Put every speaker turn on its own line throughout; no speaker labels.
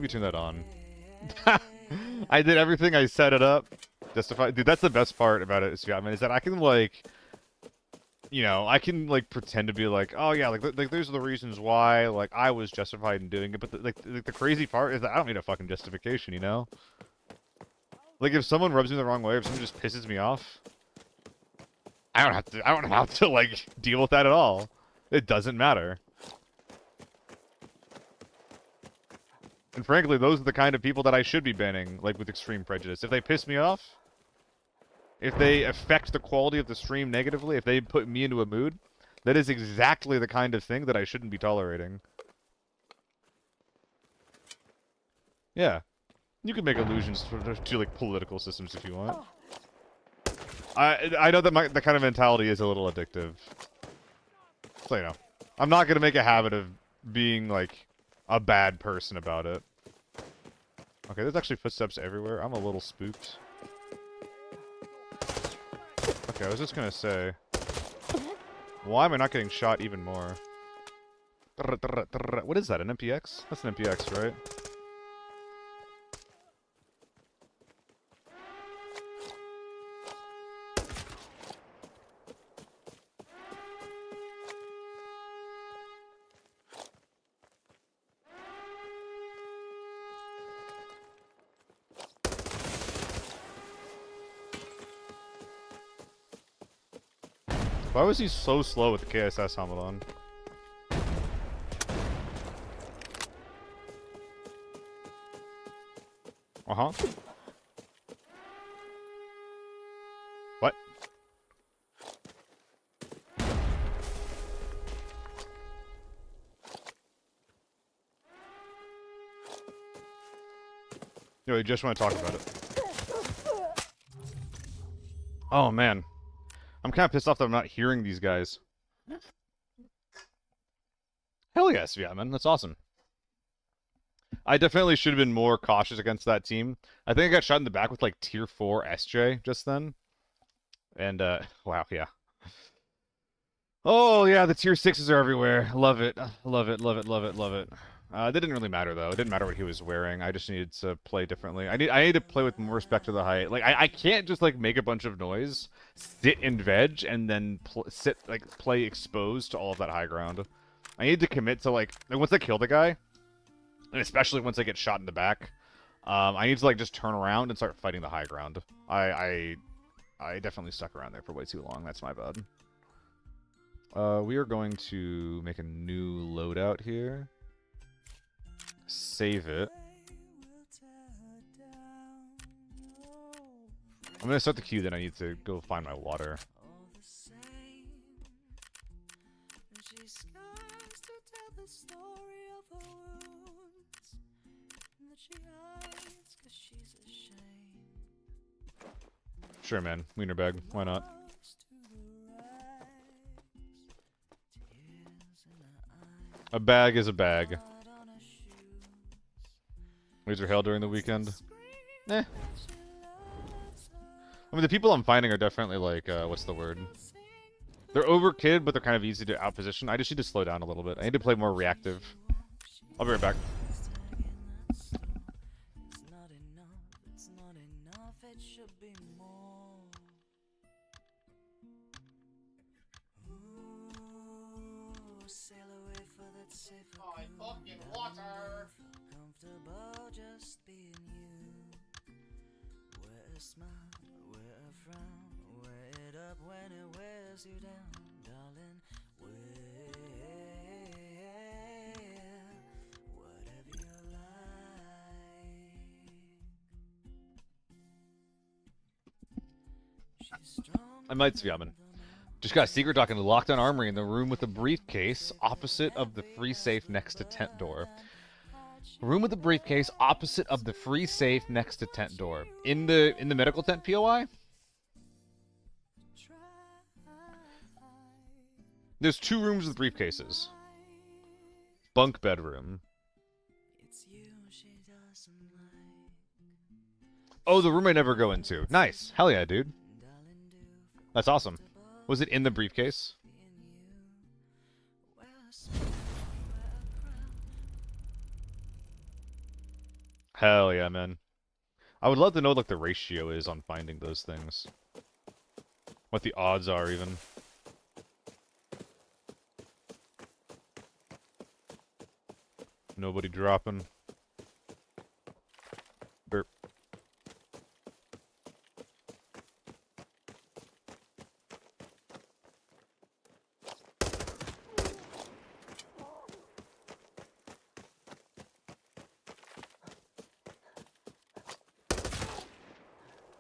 me turn that on. I did everything. I set it up. Justify. Dude, that's the best part about it, Scott, is that I can, like, you know, I can, like, pretend to be like, oh, yeah, like those are the reasons why, like, I was justified in doing it. But, the crazy part is that I don't need a fucking justification, you know? Like, if someone rubs me the wrong way, if someone just pisses me off, I don't have to, like, deal with that at all. It doesn't matter. And frankly, those are the kind of people that I should be banning, like, with extreme prejudice. If they piss me off, if they affect the quality of the stream negatively, if they put me into a mood, that is exactly the kind of thing that I shouldn't be tolerating. Yeah. You can make allusions to like, political systems if you want. I know that that kind of mentality is a little addictive. So, you know. I'm not going to make a habit of being, like, a bad person about it. Okay, there's actually footsteps everywhere. I'm a little spooked. Okay, I was just gonna say... Why am I not getting shot even more? What is that, an MPX? That's an MPX, right? Why was he so slow with the KSS helmet on? Uh-huh. What? No, I just want to talk about it. Oh, man. I'm kind of pissed off that I'm not hearing these guys. Hell yes, yeah, man. That's awesome. I definitely should have been more cautious against that team. I think I got shot in the back with, like, tier 4 SJ just then. And, wow, yeah. Oh, yeah, the tier 6s are everywhere. Love it. Love it, love it, love it, love it. That didn't really matter, though. It didn't matter what he was wearing. I just needed to play differently. I need to play with more respect to the height. Like, I can't just, like, make a bunch of noise, sit and veg, and then play exposed to all of that high ground. I need to commit to, like, once I kill the guy, and especially once I get shot in the back, I need to, like, just turn around and start fighting the high ground. I definitely stuck around there for way too long. That's my bad. We are going to make a new loadout here. Save it. I'm gonna start the queue, then I need to go find my water. Sure, man. Wiener bag. Why not? A bag is a bag. Laser hail during the weekend? Eh. I mean, the people I'm finding are definitely like, what's the word? They're overkid, but they're kind of easy to outposition. I just need to slow down a little bit. I need to play more reactive. I'll be right back.
Oh, I fucking water.
Comfortable just being you. Wear a smile, wear a frown, wear it up when it wears you down, darling. Wear whatever you like. She's strong.
I might Sviaman. Just got a secret talking to Lockdown Armory in the room with the briefcase opposite of the free safe next to tent door. Room with the briefcase opposite of the free safe next to tent door. In the medical tent POI? There's 2 rooms with briefcases. Bunk bedroom. Oh, the room I never go into. Nice. Hell yeah, dude. That's awesome. Was it in the briefcase? Hell yeah, man. I would love to know what, like, the ratio is on finding those things. What the odds are, even. Nobody dropping. Burp.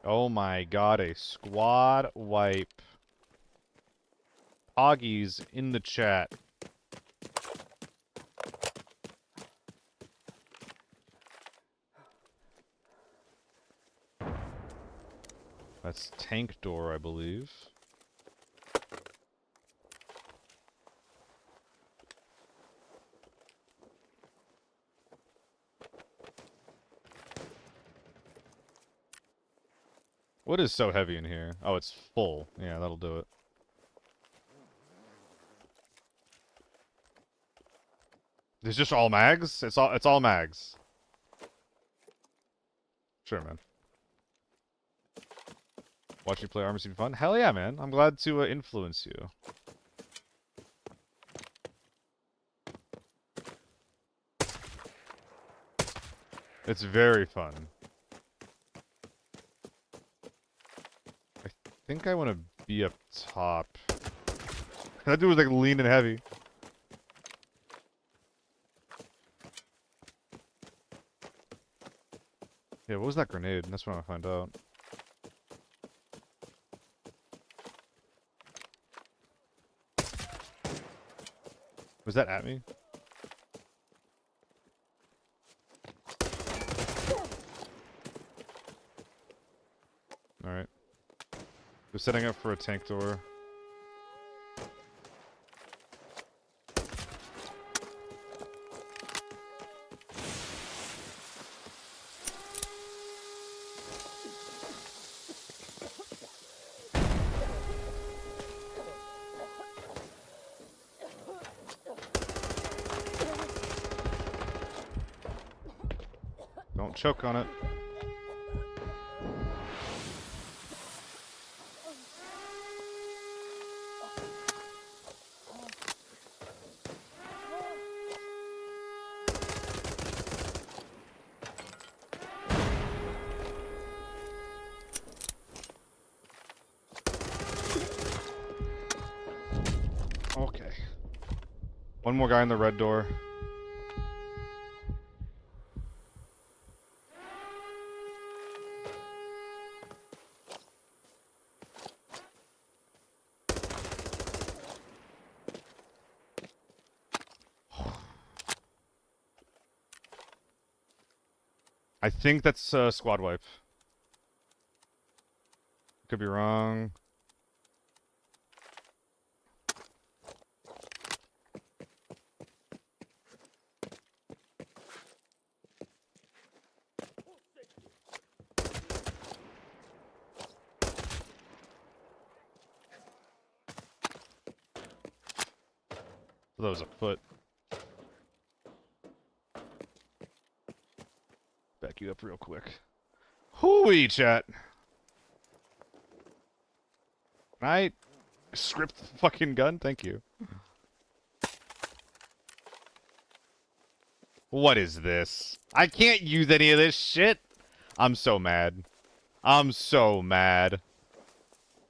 Oh my god, a squad wipe. Poggies in the chat. That's tank door, I believe. What is so heavy in here? Oh, it's full. Yeah, that'll do it. It's just all mags? It's all mags. Sure, man. Watching you play Army seems fun? Hell yeah, man. I'm glad to influence you. It's very fun. I think I want to be up top. That dude was like lean and heavy. Yeah, what was that grenade? That's what I want to find out. Was that at me? Alright. We're setting up for a tank door. Don't choke on it. Okay. One more guy in the red door. I think that's squad wipe. Could be wrong. That was a foot. Back you up real quick. Hooey, chat. Can I script the fucking gun? Thank you. What is this? I can't use any of this shit. I'm so mad. I'm so mad.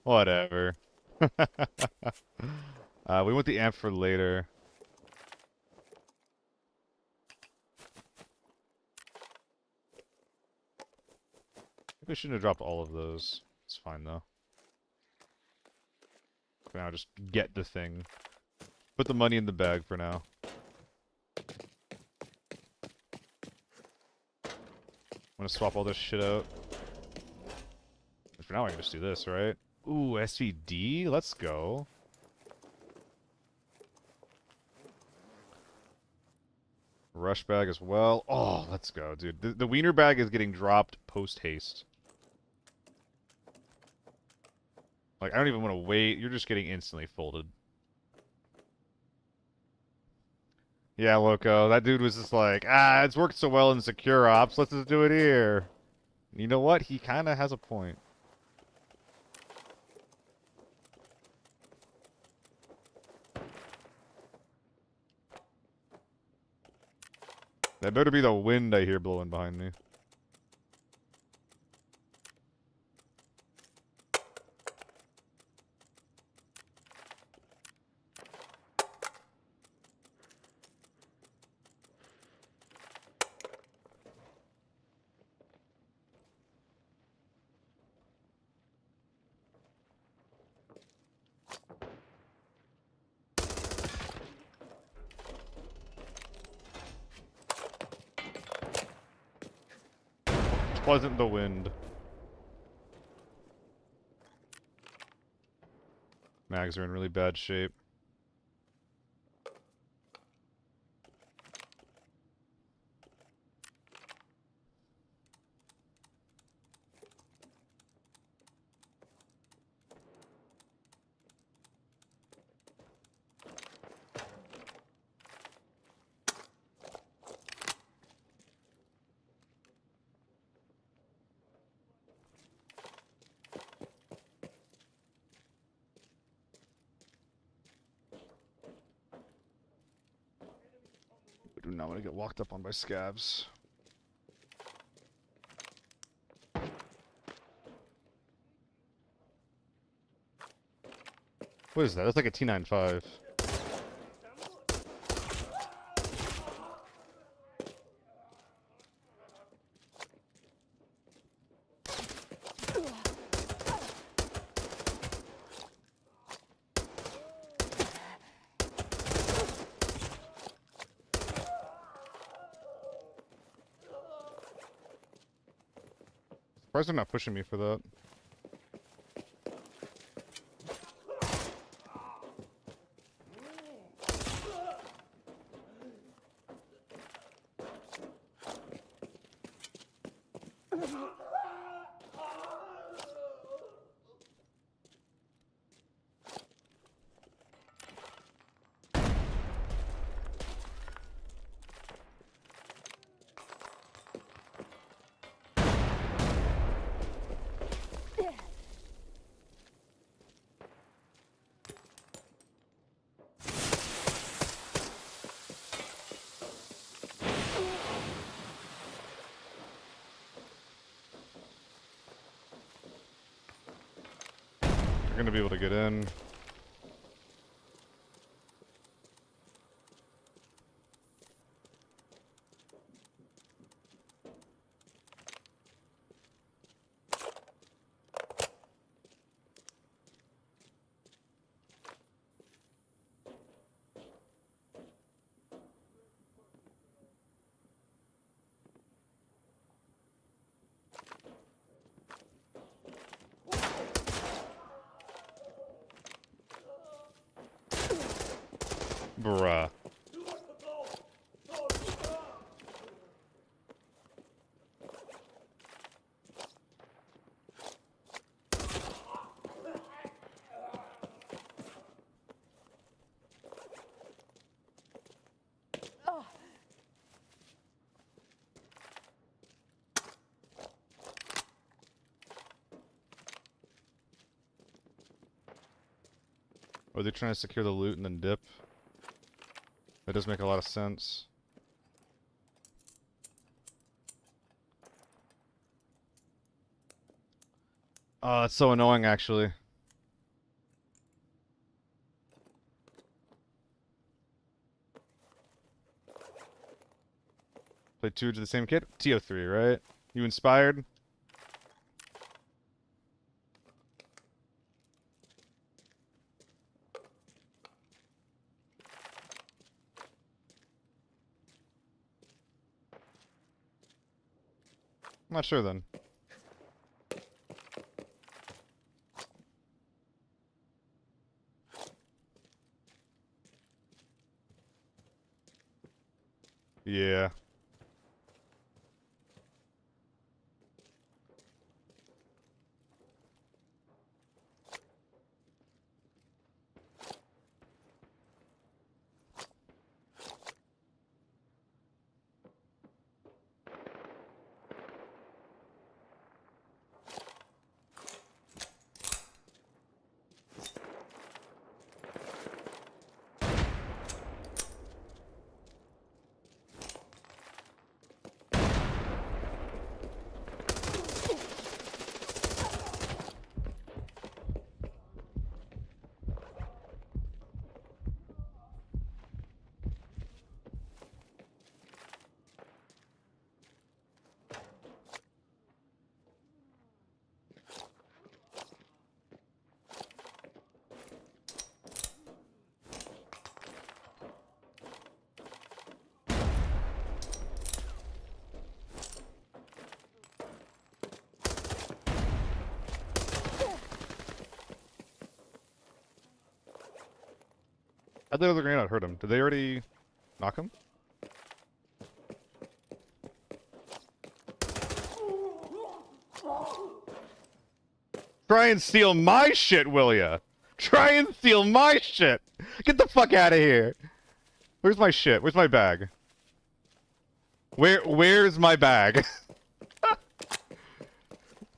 Whatever. We want the amp for later. Maybe I shouldn't have dropped all of those. It's fine though. For now, just get the thing. Put the money in the bag for now. I'm gonna swap all this shit out. For now, I can just do this, right? Ooh, SVD? Let's go. Rush bag as well. Oh, let's go, dude. The wiener bag is getting dropped post-haste. Like, I don't even want to wait. You're just getting instantly folded. Yeah, Loco. That dude was just like, ah, it's worked so well in secure ops. Let's just do it here. You know what? He kind of has a point. That better be the wind I hear blowing behind me. Wasn't the wind. Mags are in really bad shape. We do not want to get walked up on by scabs. What is that? That's like a T95. Surprised they're not pushing me for that. They're gonna be able to get in. Bruh. Are they trying to secure the loot and then dip? That does make a lot of sense. Oh, that's so annoying, actually. Play two to the same kid? TO3, right? You inspired? I'm not sure then. Yeah. How'd the other grenade not hurt him? Did they already knock him? Try and steal my shit, will ya? Try and steal my shit! Get the fuck out of here! Where's my shit? Where's my bag? Where's my bag?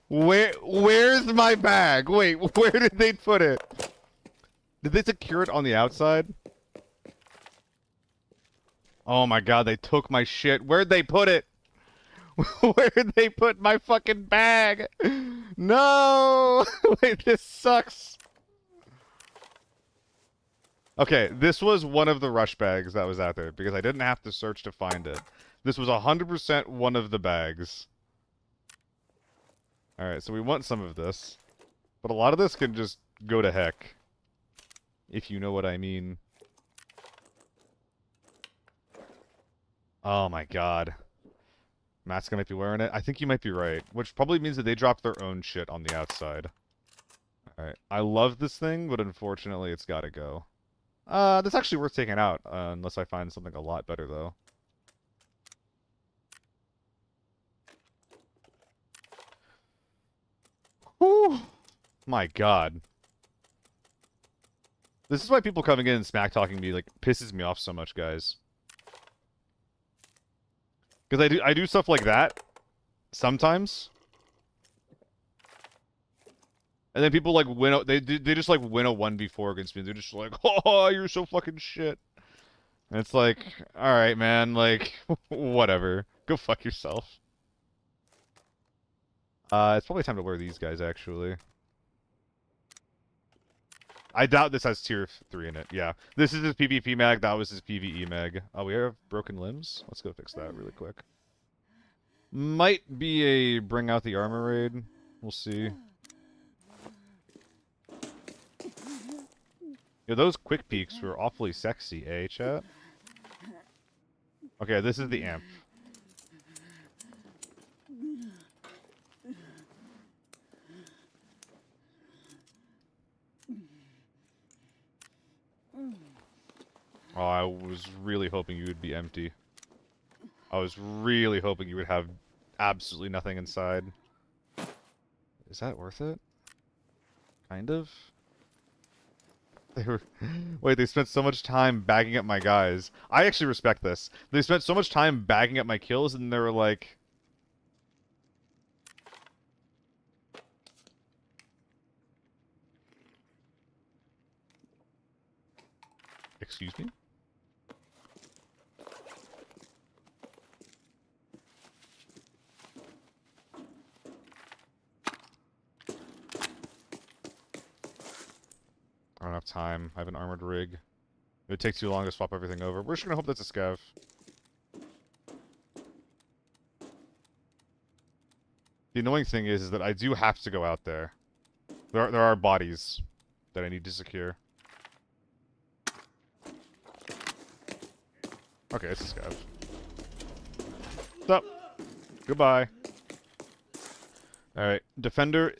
Where's my bag? Wait, where did they put it? Did they secure it on the outside? Oh my god, they took my shit. Where'd they put it? Where'd they put my fucking bag? No! Wait, this sucks. Okay, this was one of the rush bags that was out there, because I didn't have to search to find it. This was 100% one of the bags. Alright, so we want some of this. But a lot of this can just go to heck. If you know what I mean. Oh my god. Matt's gonna be wearing it? I think you might be right. Which probably means that they dropped their own shit on the outside. Alright, I love this thing, but unfortunately it's gotta go. That's actually worth taking out, unless I find something a lot better, though. Whew! My god. This is why people coming in and smack-talking me, like, pisses me off so much, guys. Because I do stuff like that, sometimes. And then people, like, win they just, like, win a 1v4 against me. They're just like, oh, you're so fucking shit. And it's like, alright, man, like, whatever. Go fuck yourself. It's probably time to wear these guys, actually. I doubt this has tier 3 in it, yeah. This is his PvP mag, that was his PvE mag. Oh, we have broken limbs? Let's go fix that really quick. Might be a bring out the armor raid. We'll see. Yeah, those quick peeks were awfully sexy, eh, chat? Okay, this is the amp. Oh, I was really hoping you would be empty. I was really hoping you would have absolutely nothing inside. Is that worth it? Kind of? They were... Wait, they spent so much time bagging up my guys. I actually respect this. They spent so much time bagging up my kills, and they were like... Excuse me? I don't have time. I have an armored rig. It would take too long to swap everything over. We're just gonna hope that's a scav. The annoying thing is that I do have to go out there. There are bodies that I need to secure. Okay, it's a scav. What's up? Goodbye. Alright, defender.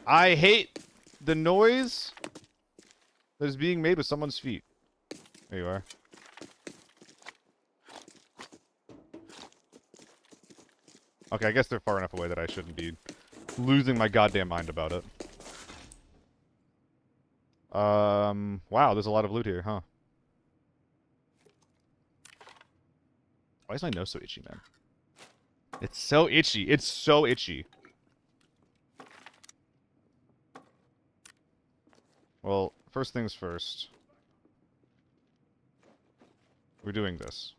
I hate the noise that is being made with someone's feet. There you are. Okay, I guess they're far enough away that I shouldn't be losing my goddamn mind about it. Wow, there's a lot of loot here, huh? Why is my nose so itchy, man? It's so itchy. It's so itchy. Well, first things first. We're doing this.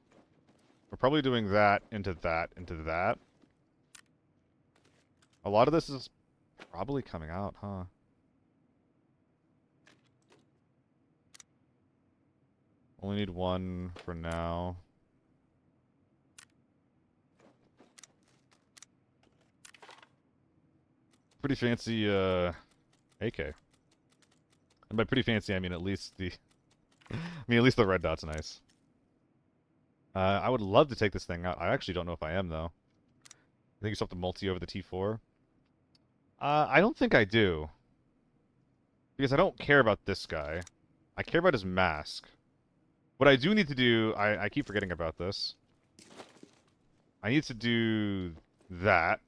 We're probably doing that, into that, into that. A lot of this is probably coming out, huh? Only need one for now. Pretty fancy, AK. And by pretty fancy, I mean at least the... at least the red dot's nice. I would love to take this thing out. I actually don't know if I am, though. I think you still have to multi over the T4. I don't think I do. Because I don't care about this guy. I care about his mask. What I do need to do, I keep forgetting about this. I need to do that.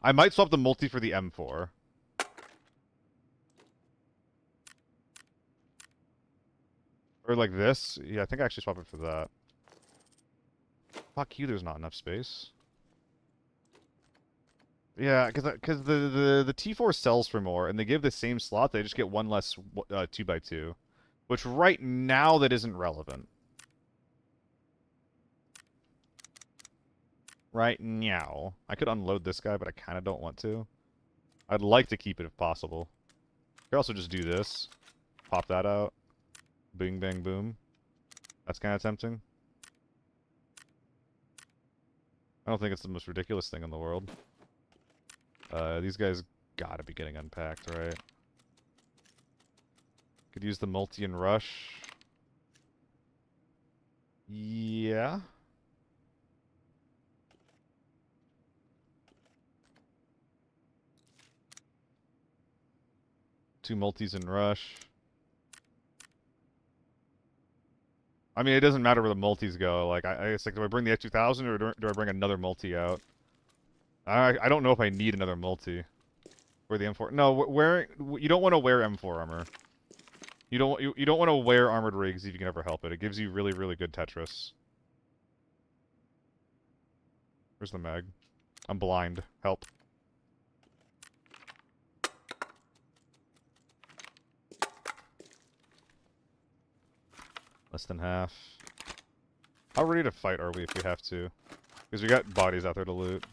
I might swap the multi for the M4. Or like this. Yeah, I think I actually swap it for that. Fuck you, there's not enough space. Yeah, because the T4 sells for more, and they give the same slot, they just get one less 2x2. Which right now, that isn't relevant. Right now. I could unload this guy, but I kind of don't want to. I'd like to keep it if possible. I could also just do this. Pop that out. Bing, bang, boom. That's kind of tempting. I don't think it's the most ridiculous thing in the world. These guys gotta be getting unpacked, right? Could use the multi and rush. Yeah. Two multis and rush. I mean, it doesn't matter where the multis go. Like, it's like, do I bring the X2000 or do I bring another multi out? I don't know if I need another multi. Wear the M4. No, you don't want to wear M4 armor. You don't want to wear armored rigs if you can ever help it. It gives you really, really good Tetris. Where's the mag? I'm blind. Help. Less than half. How ready to fight are we if we have to? Because we got bodies out there to loot.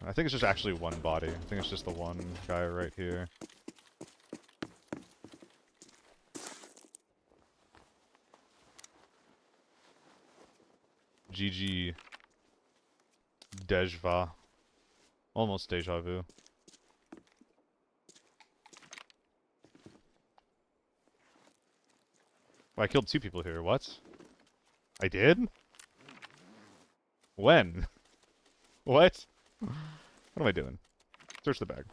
I think it's just actually one body. I think it's just the one guy right here. GG. Dejva. Almost deja vu. Well, I killed two people here. What? I did? When? What? What am I doing? Search the bag.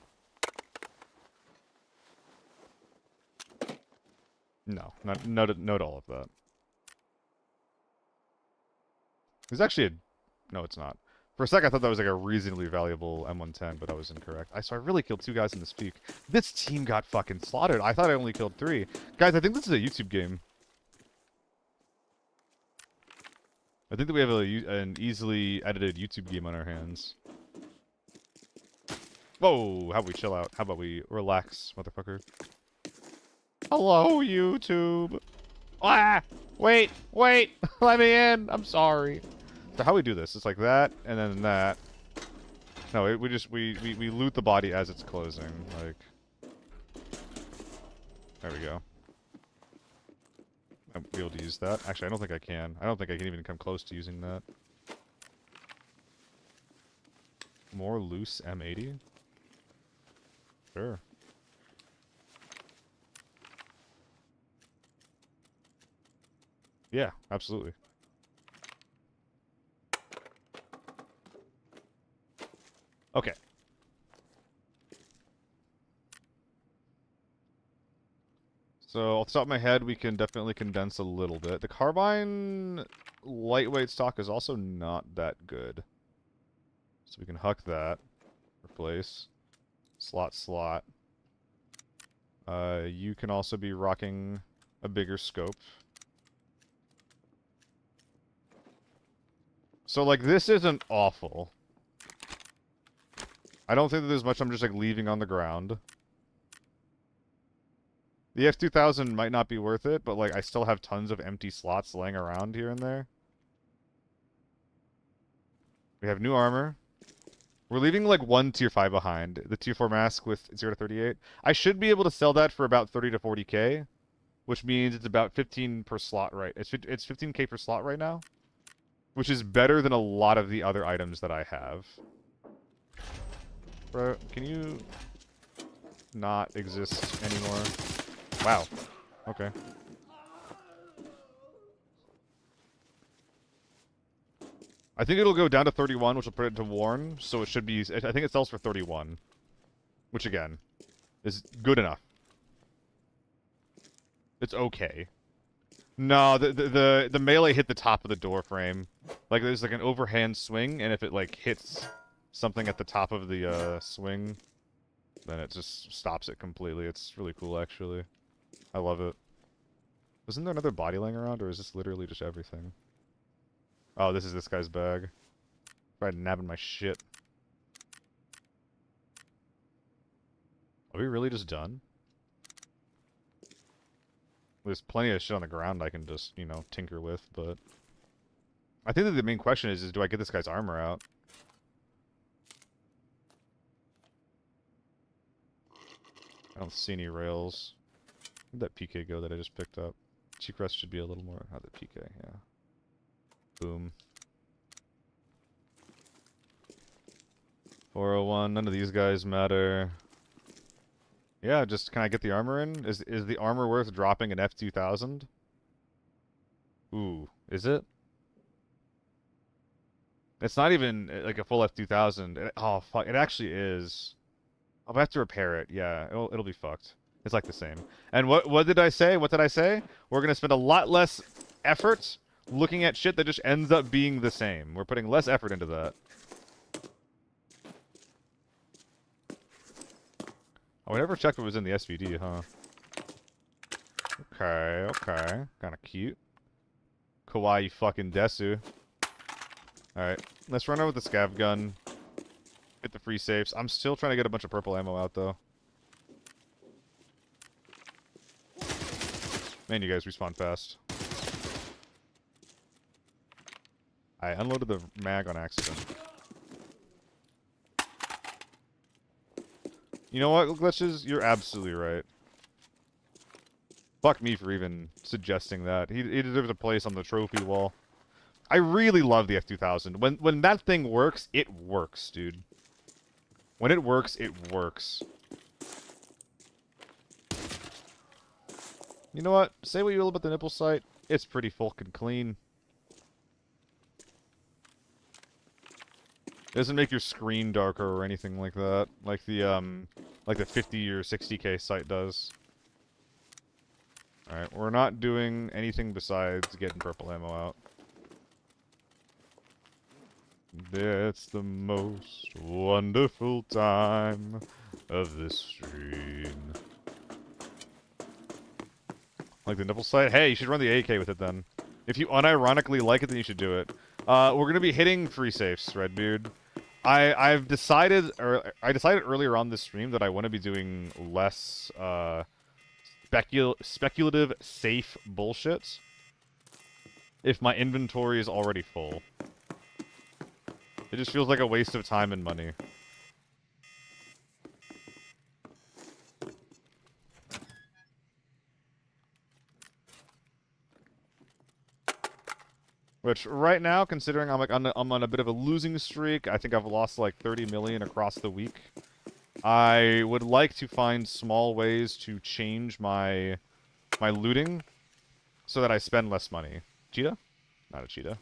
No, note all of that. There's actually a... No, it's not. For a second, I thought that was like a reasonably valuable M110, but I was incorrect. So I really killed two guys in this peak. This team got fucking slaughtered. I thought I only killed three. Guys, I think this is a YouTube game. I think that we have an easily edited YouTube game on our hands. Whoa, how about we chill out? How about we relax, motherfucker? Hello, YouTube! Ah! Wait! Let me in! I'm sorry. So how we do this? It's like that, and then that. No, we loot the body as it's closing. Like... There we go. I'll be able to use that. Actually, I don't think I can. I don't think I can even come close to using that. More loose M80? Sure. Yeah, absolutely. Okay. So, off the top of my head, we can definitely condense a little bit. The carbine lightweight stock is also not that good. So we can huck that. Replace. Slot. You can also be rocking a bigger scope. So, like, this isn't awful. I don't think that there's much I'm just, like, leaving on the ground. The F2000 might not be worth it, but, like, I still have tons of empty slots laying around here and there. We have new armor. We're leaving, like, one tier 5 behind. The tier 4 mask with 0 to 38. I should be able to sell that for about 30 to 40k, which means it's about 15 per slot, right? It's 15k per slot right now, which is better than a lot of the other items that I have. Bro, can you not exist anymore? Wow. Okay. I think it'll go down to 31, which will put it to Warn, so it should be... I think it sells for 31. which again is good enough. It's okay. No, the melee hit the top of the door frame. Like there's like an overhand swing, and if it like hits something at the top of the swing, then it just stops it completely. It's really cool, actually. I love it. Wasn't there another body laying around, or is this literally just everything? Oh, this is this guy's bag. Tried nabbing my shit. Are we really just done? There's plenty of shit on the ground I can just, you know, tinker with, but... I think that the main question is do I get this guy's armor out? I don't see any rails. Where'd that PK go that I just picked up? Cheek rest should be a little more... Oh, the PK, yeah. Boom. 401, none of these guys matter. Yeah, just can I get the armor in? Is the armor worth dropping an F2000? Ooh, is it? It's not even like a full F2000. Oh fuck, it actually is. I'll have to repair it. Yeah, it'll be fucked. It's like the same. And what did I say? What did I say? We're gonna spend a lot less effort looking at shit that just ends up being the same. We're putting less effort into that. Oh, we never checked what was in the SVD, huh? Okay, okay. Kinda cute. Kawaii fucking Desu. Alright, let's run over with the scav gun. Hit the free safes. I'm still trying to get a bunch of purple ammo out, though. Man, you guys respawn fast. I unloaded the mag on accident. You know what, Glitches? You're absolutely right. Fuck me for even suggesting that. He deserves a place on the trophy wall. I really love the F2000. When that thing works, it works, dude. When it works, it works. You know what? Say what you will about the nipple sight. It's pretty fucking clean. It doesn't make your screen darker or anything like that. Like the 50 or 60k sight does. Alright, we're not doing anything besides getting purple ammo out. It's the most wonderful time of the stream. Like the nipple sight? Hey, you should run the AK with it then. If you unironically like it, then you should do it. We're gonna be hitting free safes, Redbeard. I decided earlier on this stream that I want to be doing less speculative safe bullshit if my inventory is already full. It just feels like a waste of time and money. Which, right now, considering I'm on a bit of a losing streak, I think I've lost like 30 million across the week. I would like to find small ways to change my looting so that I spend less money. Cheetah? Not a cheetah.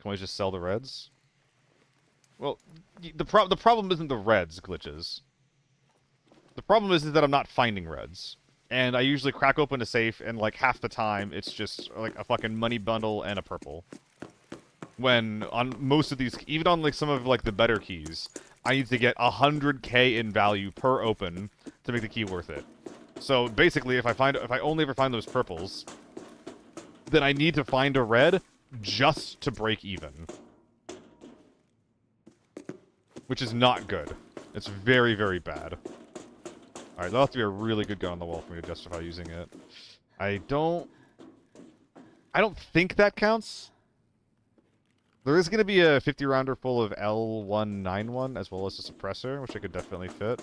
Can we just sell the reds? Well, the problem isn't the reds, Glitches. The problem is that I'm not finding reds. And I usually crack open a safe, and like half the time, it's just like a fucking money bundle and a purple. When on most of these, even on like some of like the better keys, I need to get 100k in value per open to make the key worth it. So basically, if I only ever find those purples, then I need to find a red just to break even. Which is not good. It's very, very bad. Alright, that'll have to be a really good gun on the wall for me to justify using it. I don't think that counts. There is going to be a 50-rounder full of L191, as well as a suppressor, which I could definitely fit.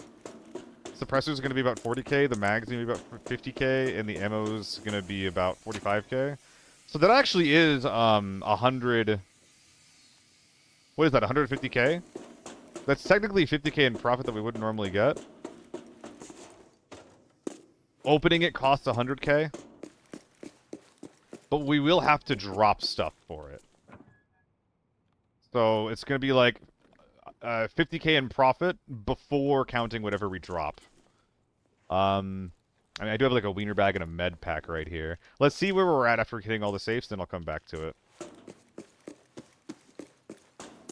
Suppressor is going to be about 40k, the mag's going to be about 50k, and the ammo is going to be about 45k. So that actually is 100... What is that, 150k? That's technically 50k in profit that we wouldn't normally get. Opening it costs 100k. But we will have to drop stuff for it. So it's going to be like 50k in profit before counting whatever we drop. I mean, I do have like a wiener bag and a med pack right here. Let's see where we're at after hitting all the safes, then I'll come back to it.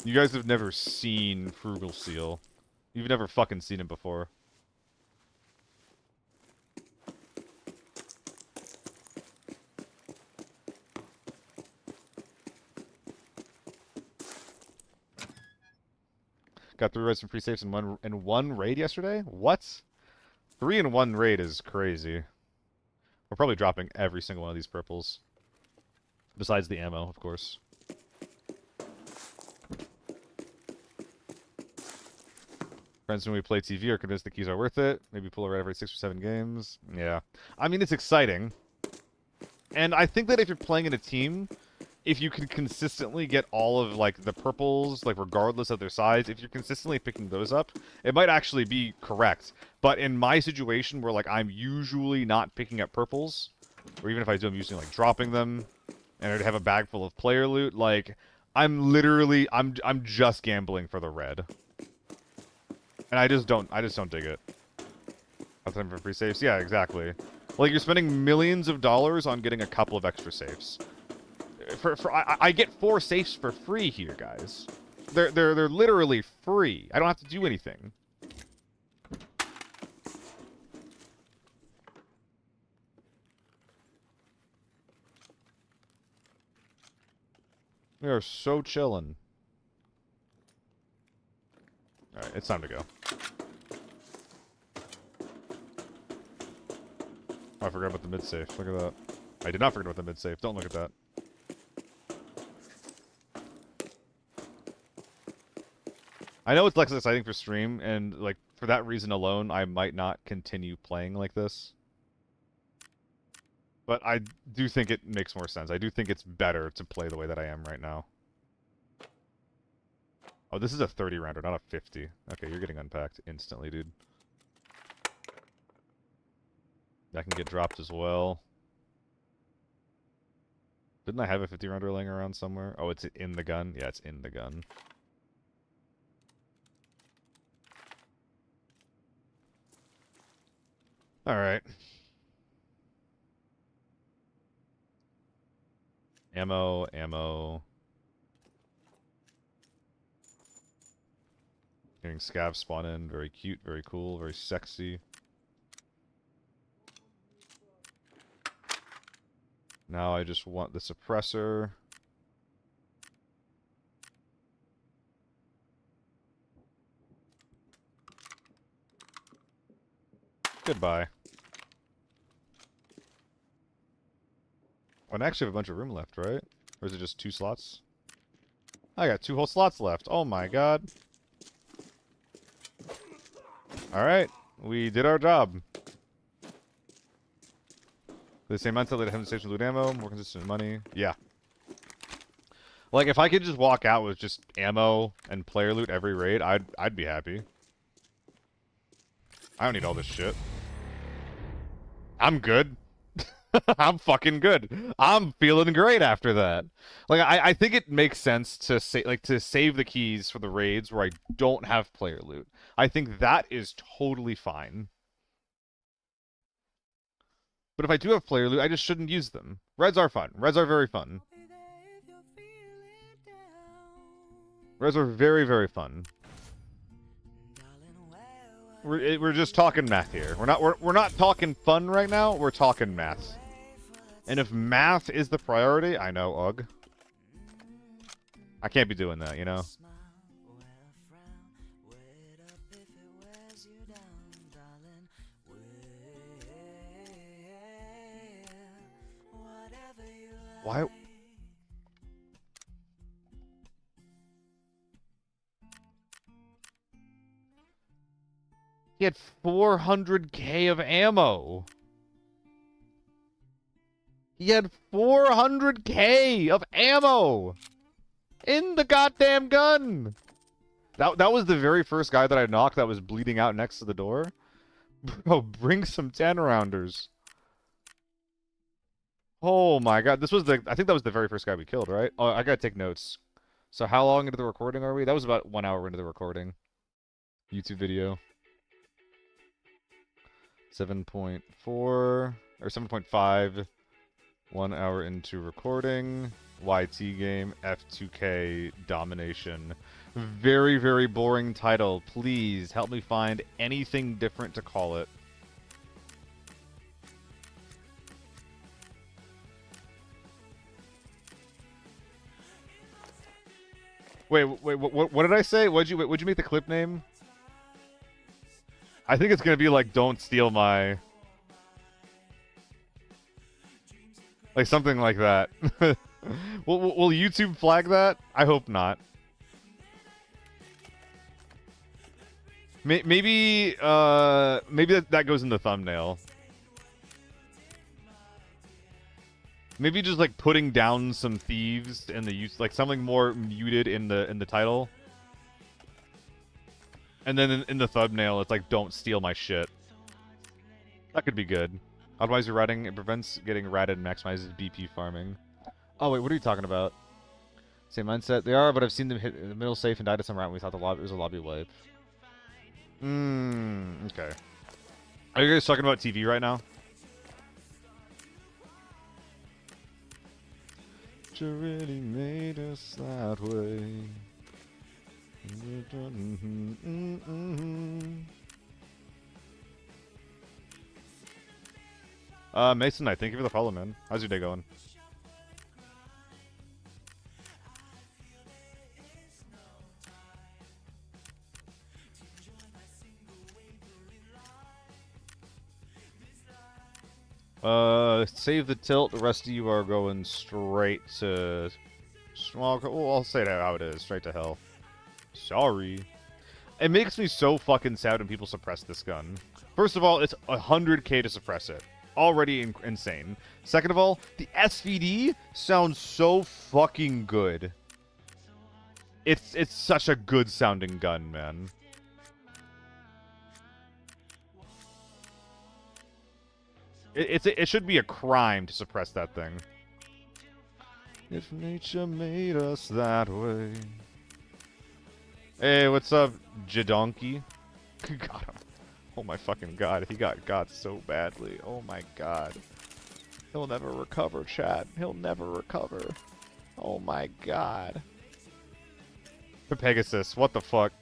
You guys have never seen Frugal Seal. You've never fucking seen him before. Got 3 raids and free safes in one raid yesterday? What? 3 in 1 raid is crazy. We're probably dropping every single one of these purples. Besides the ammo, of course. Friends, when we play TV, are convinced the keys are worth it. Maybe pull a raid every 6 or 7 games. Yeah. I mean, it's exciting. And I think that if you're playing in a team, if you can consistently get all of, like, the purples, like, regardless of their size, if you're consistently picking those up, it might actually be correct. But in my situation, where, like, I'm usually not picking up purples, or even if I do, I'm usually, like, dropping them, and I'd have a bag full of player loot, like, I'm just gambling for the red. And I just don't dig it. Time for free safes? Yeah, exactly. Like, you're spending millions of dollars on getting a couple of extra safes. I get 4 safes for free here, guys. They're literally free. I don't have to do anything. We are so chillin'. Alright, it's time to go. Oh, I forgot about the mid-safe. Look at that. I did not forget about the mid-safe. Don't look at that. I know it's less exciting for stream, and, like, for that reason alone, I might not continue playing like this. But I do think it makes more sense. I do think it's better to play the way that I am right now. Oh, this is a 30-rounder, not a 50. Okay, you're getting unpacked instantly, dude. That can get dropped as well. Didn't I have a 50-rounder laying around somewhere? Oh, it's in the gun? Yeah, it's in the gun. Alright. Ammo, ammo. Getting scavs spawn in. Very cute, very cool, very sexy. Now I just want the suppressor. Goodbye. Oh, and I actually have a bunch of room left, right? Or is it just 2 slots? I got 2 whole slots left. Oh my god. Alright. We did our job. The same mindset that I have in station loot ammo, more consistent money. Yeah. Like, if I could just walk out with just ammo and player loot every raid, I'd be happy. I don't need all this shit. I'm good. I'm fucking good. I'm feeling great after that. Like, I think it makes sense to save the keys for the raids where I don't have player loot. I think that is totally fine. But if I do have player loot, I just shouldn't use them. Reds are fun. Reds are very fun. Reds are very, very fun. We're just talking math here. We're not talking fun right now. We're talking math. And if math is the priority, I know, ugh. I can't be doing that, you know. Why? He had 400k of ammo. He had 400k of ammo in the goddamn gun. That was the very first guy that I knocked that was bleeding out next to the door. Bro, bring some 10-rounders. Oh my god, this was I think that was the very first guy we killed, right? Oh, I gotta take notes. So how long into the recording are we? That was about 1 hour into the recording. YouTube video. 7.4 or 7.5. 1 hour into recording. YT game. F2K domination. Very, very boring title. Please help me find anything different to call it. Wait, what did I say? What'd you make the clip name? I think it's gonna be like, don't steal my... Like something like that. Will YouTube flag that? I hope not. Maybe that goes in the thumbnail. Maybe just like putting down some thieves in the use, like something more muted in the title. And then in the thumbnail, it's like, don't steal my shit. That could be good. Otherwise, you're ratting, it prevents getting ratted and maximizes BP farming. Oh, wait, what are you talking about? Same mindset. They are, but I've seen them hit the middle safe and died at some round. We thought the lobby was a lobby wipe. Okay. Are you guys talking about TV right now? You really made us that way. Mason Knight, thank you for the follow, man. How's your day going? Save the tilt. The rest of you are going straight to... Well, I'll say that how it is. Straight to hell. Sorry. It makes me so fucking sad when people suppress this gun. First of all, it's 100k to suppress it. Already insane. Second of all, the SVD sounds so fucking good. It's such a good sounding gun, man. It should be a crime to suppress that thing. If nature made us that way. Hey, what's up, Jadonky? Got him. Oh my fucking god, he got so badly. Oh my god. He'll never recover, Chad. He'll never recover. Oh my god. The Pegasus, what the fuck?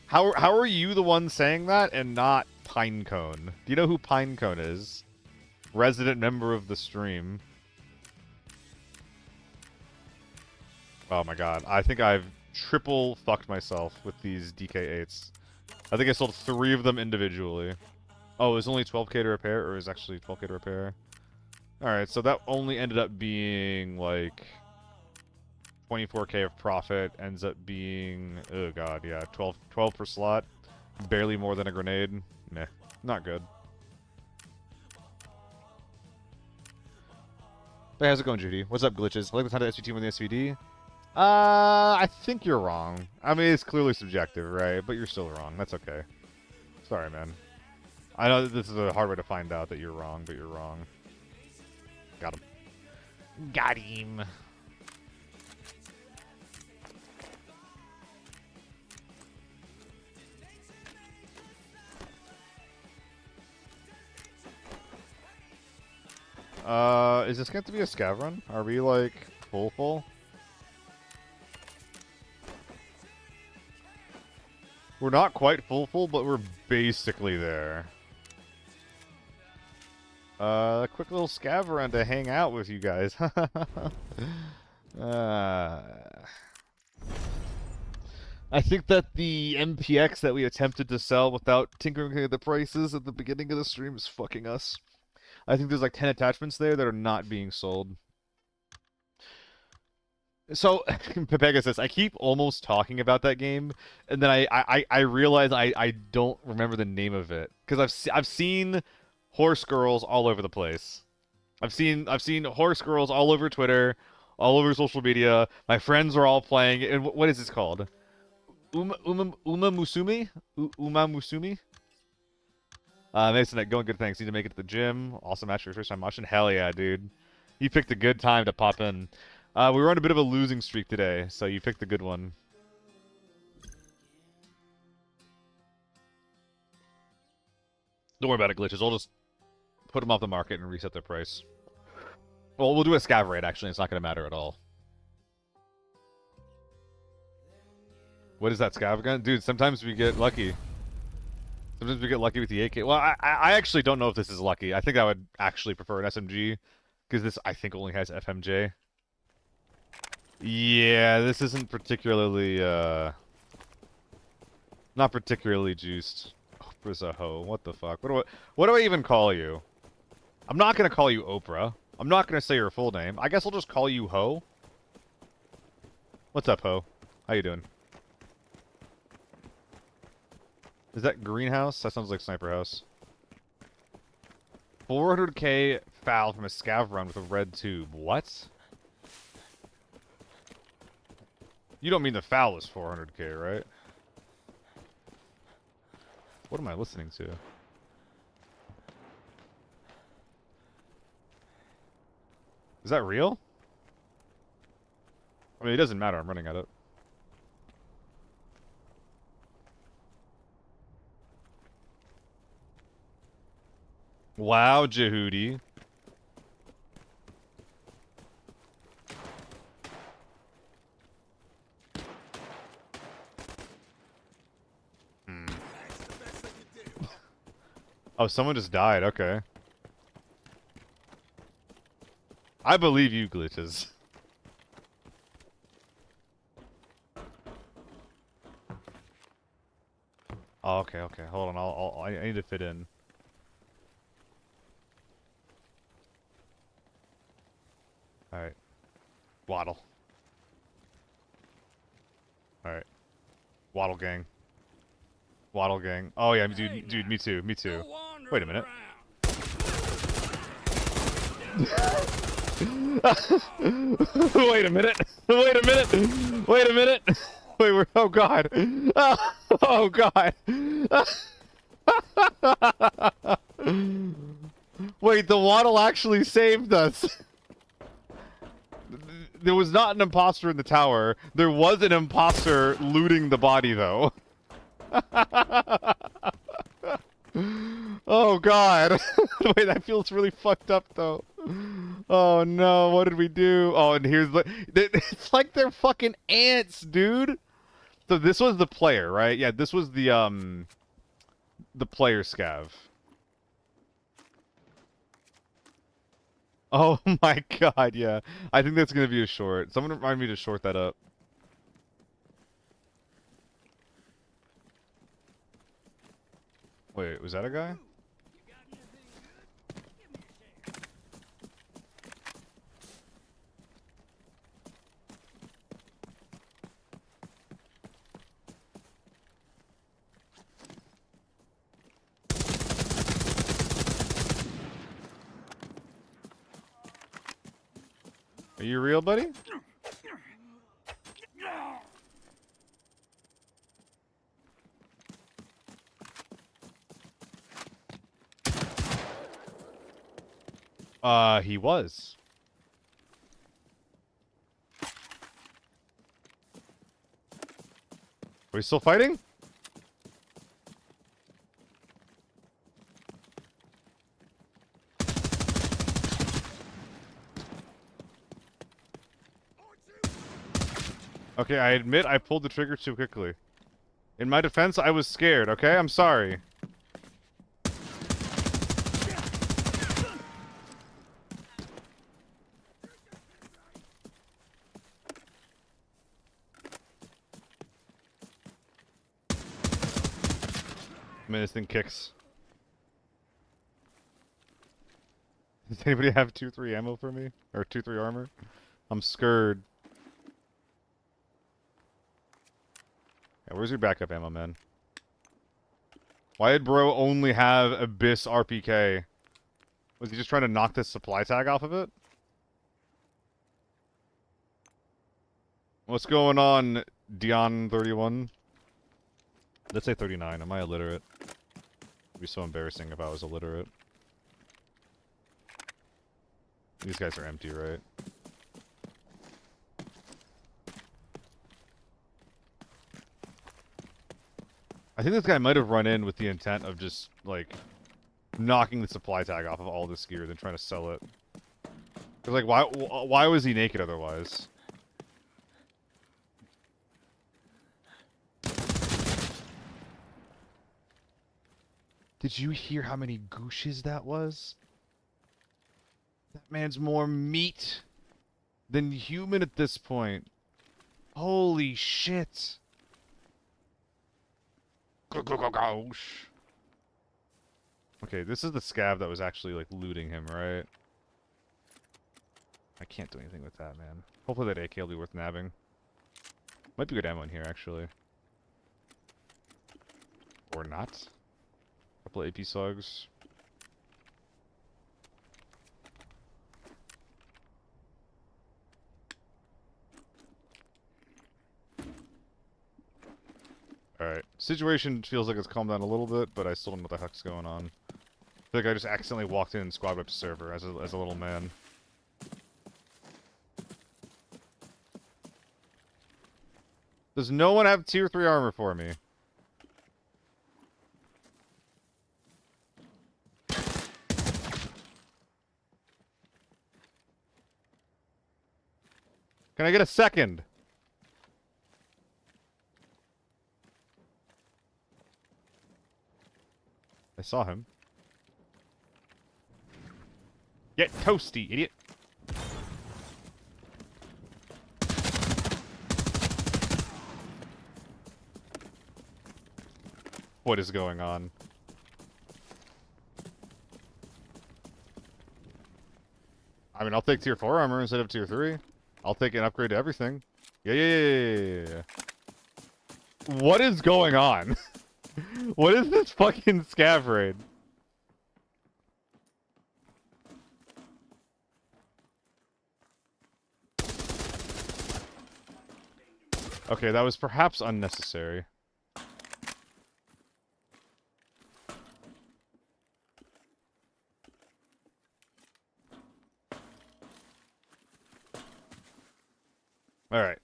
How are you the one saying that and not Pinecone? Do you know who Pinecone is? Resident member of the stream. Oh my god, I think I've triple fucked myself with these DK8s. I think I sold 3 of them individually. Oh, it was only 12k to repair, or it was actually 12k to repair? Alright, so that only ended up being, like, 24k of profit. Ends up being, oh god, yeah, 12 per slot. Barely more than a grenade. Meh, not good. Hey, how's it going, Judy? What's up, glitches? I like the time that SVT won the SVD. I think you're wrong. I mean, it's clearly subjective, right? But you're still wrong. That's okay. Sorry, man. I know that this is a hard way to find out that you're wrong, but you're wrong. Got him. Got him. Is this going to be a scav run? Are we, like, full? We're not quite full, but we're basically there. A quick little scav run to hang out with you guys. I think that the MPX that we attempted to sell without tinkering the prices at the beginning of the stream is fucking us. I think there's like 10 attachments there that are not being sold. So, Pegasus, I keep almost talking about that game, and then I realize I don't remember the name of it because I've seen horse girls all over the place. I've seen horse girls all over Twitter, all over social media. My friends are all playing. And what is this called? Uma Musumi? Uma Musumi? Mason, going good, thanks. Need to make it to the gym. Awesome match for your first time watching. Hell yeah, dude. You picked a good time to pop in. We were on a bit of a losing streak today, so you picked a good one. Don't worry about it, glitches. I'll just put them off the market and reset their price. Well, we'll do a scav raid, actually. It's not going to matter at all. What is that scav gun? Dude, sometimes we get lucky. Sometimes we get lucky with the AK. Well, I actually don't know if this is lucky. I think I would actually prefer an SMG, because this, I think, only has FMJ. Yeah, this isn't particularly, not particularly juiced. Oprah's a hoe. What the fuck? What do I even call you? I'm not gonna call you Oprah. I'm not gonna say your full name. I guess I'll just call you Ho. What's up, Ho? How you doing? Is that greenhouse? That sounds like sniper house. 400k foul from a scav run with a red tube. What? You don't mean the foul is 400k, right? What am I listening to? Is that real? I mean, it doesn't matter. I'm running at it. Wow, Jehudi. Oh, someone just died. Okay. I believe you, glitches. Oh, okay, okay. Hold on. I need to fit in. Alright. Waddle. Alright. Waddle gang. Waddle gang. Oh yeah, dude, me too, me too. Wait a minute. Wait a minute. Wait a minute. Wait a minute. Wait, we're, oh god. Oh god. Wait, the waddle actually saved us. There was not an imposter in the tower. There was an imposter looting the body, though. Oh god. Wait, that feels really fucked up, though. Oh no, what did we do? Oh, and here's the... It's like they're fucking ants, dude. So this was the player, right? Yeah, this was the player scav. Oh my god, yeah. I think that's gonna be a short. Someone remind me to short that up. Wait, was that a guy? Are you real, buddy? He was. Are we still fighting? Okay, I admit I pulled the trigger too quickly. In my defense, I was scared, okay? I'm sorry. Man, this thing kicks. Does anybody have 2-3 ammo for me? Or 2-3 armor? I'm scared. Yeah, where's your backup ammo, man? Why did bro only have Abyss RPK? Was he just trying to knock this supply tag off of it? What's going on, Dion31? Let's say 39. Am I illiterate? be so embarrassing if I was illiterate. These guys are empty, right? I think this guy might have run in with the intent of just, like, knocking the supply tag off of all this gear, then trying to sell it. Cause like, why was he naked otherwise? Did you hear how many gooshes that was? That man's more meat than human at this point. Holy shit. Gosh. Okay, this is the scav that was actually, like, looting him, right? I can't do anything with that, man. Hopefully that AK will be worth nabbing. Might be good ammo in here, actually. Or not. Couple of AP slugs. Alright. Situation feels like it's calmed down a little bit, but I still don't know what the heck's going on. I feel like I just accidentally walked in and squad wiped the server as a little man. Does no one have tier 3 armor for me? Can I get a second? I saw him. Get toasty, idiot! What is going on? I mean, I'll take tier 4 armor instead of tier 3. I'll take an upgrade to everything. Yeah. What is going on? What is this fucking scav raid? Okay, that was perhaps unnecessary. Alright.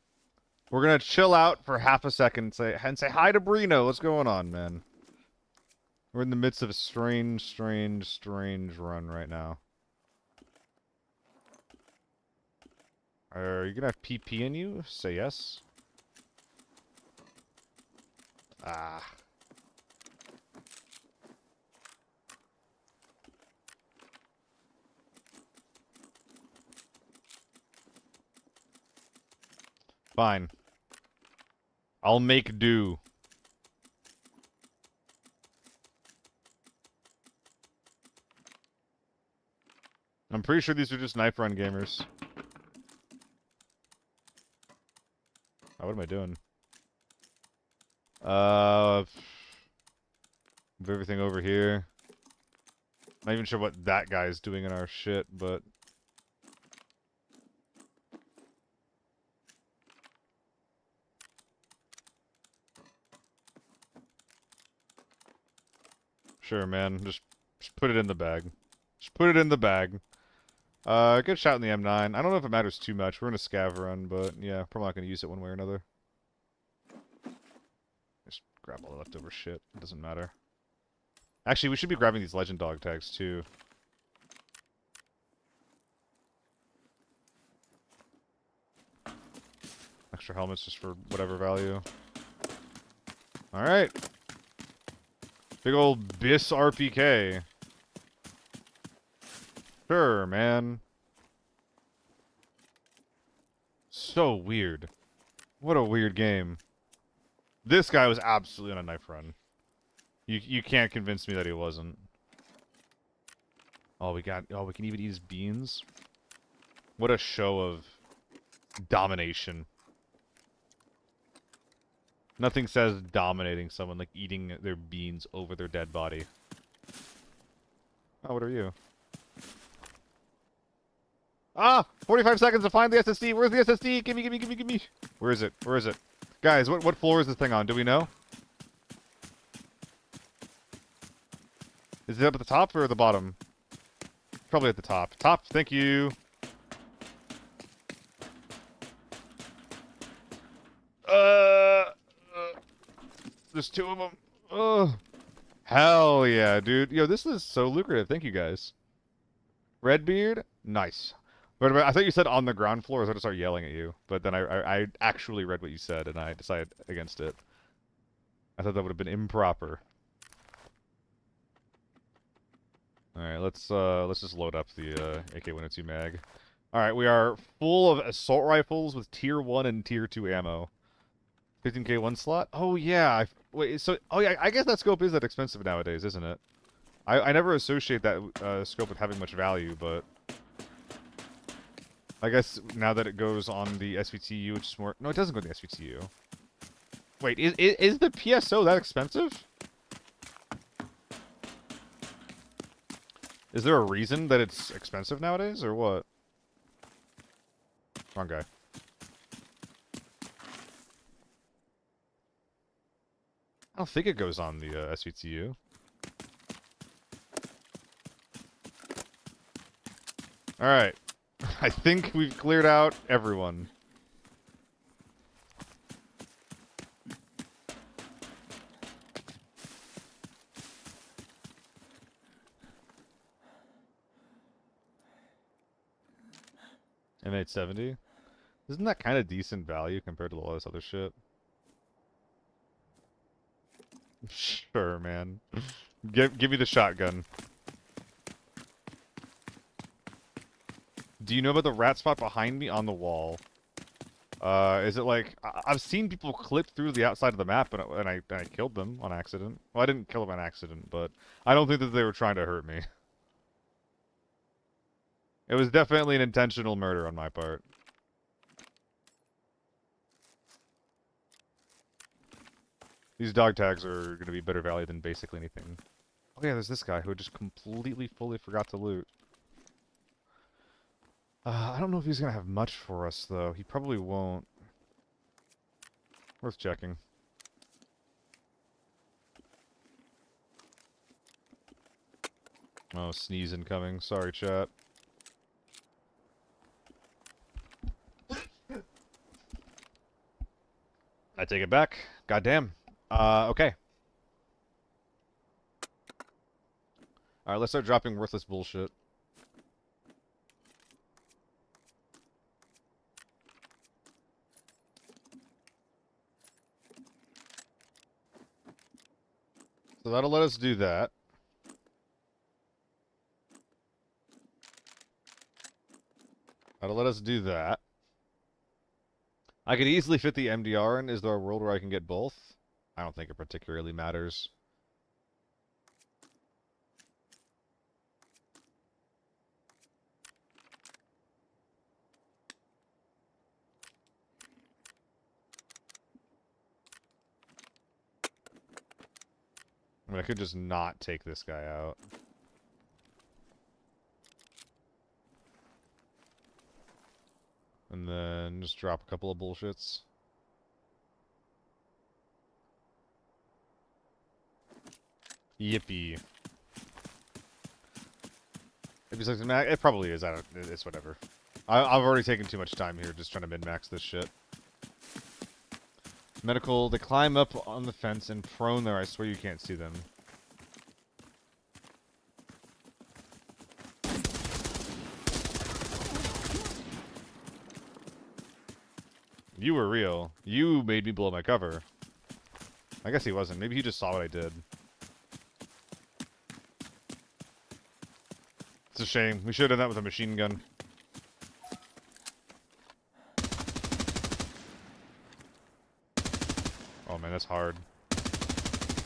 We're gonna chill out for half a second and say hi to Brino. What's going on, man? We're in the midst of a strange run right now. Are you gonna have PP in you? Say yes. Ah. Fine. I'll make do. I'm pretty sure these are just knife run gamers. Oh, what am I doing? Move everything over here. Not even sure what that guy's doing in our shit, but... Sure, man. Just put it in the bag. Just put it in the bag. Good shot in the M9. I don't know if it matters too much. We're in a scav run, but yeah, probably not going to use it one way or another. Just grab all the leftover shit. It doesn't matter. Actually, we should be grabbing these legend dog tags, too. Extra helmets just for whatever value. Alright. Big old Biss RPK. Sure, man. So weird. What a weird game. This guy was absolutely on a knife run. You can't convince me that he wasn't. Oh, we can even eat his beans. What a show of domination. Nothing says dominating someone like eating their beans over their dead body. Oh, what are you? Ah! 45 seconds to find the SSD! Where's the SSD? Gimme! Where is it? Guys, what floor is this thing on? Do we know? Is it up at the top or the bottom? Probably at the top. Top, thank you. There's two of them. Oh, hell yeah, dude. Yo, this is so lucrative. Thank you guys. Redbeard, nice. But I thought you said on the ground floor, so I just started yelling at you. But then I actually read what you said, and I decided against it. I thought that would have been improper. All right, let's just load up the AK-102 mag. All right, we are full of assault rifles with tier 1 and tier 2 ammo. 15k one slot? Oh yeah. Wait, so oh yeah, I guess that scope is that expensive nowadays, isn't it? I never associate that scope with having much value, but I guess now that it goes on the SVTU, it's more. No, it doesn't go to the SVTU. Wait, is the PSO that expensive? Is there a reason that it's expensive nowadays, or what? Wrong guy. I don't think it goes on the SVTU. Alright. I think we've cleared out everyone. M870? Isn't that kind of decent value compared to all this other shit? Sure, man. Give me the shotgun. Do you know about the rat spot behind me on the wall? Is it like I've seen people clip through the outside of the map, and I killed them on accident. Well, I didn't kill them on accident, but I don't think that they were trying to hurt me. It was definitely an intentional murder on my part. These dog tags are going to be better value than basically anything. Oh yeah, there's this guy who just completely, fully forgot to loot. I don't know if he's going to have much for us, though. He probably won't. Worth checking. Oh, sneeze incoming. Sorry, chat. I take it back. Goddamn. Okay. Alright, let's start dropping worthless bullshit. So that'll let us do that. That'll let us do that. I could easily fit the MDR in. Is there a world where I can get both? I don't think it particularly matters. I mean, I could just not take this guy out. And then just drop a couple of bullshits. Yippee. If it's like, it probably is. It's whatever. I've already taken too much time here just trying to min-max this shit. Medical, they climb up on the fence and prone there. I swear you can't see them. You were real. You made me blow my cover. I guess he wasn't. Maybe he just saw what I did. It's a shame. We should have done that with a machine gun. Oh man, that's hard.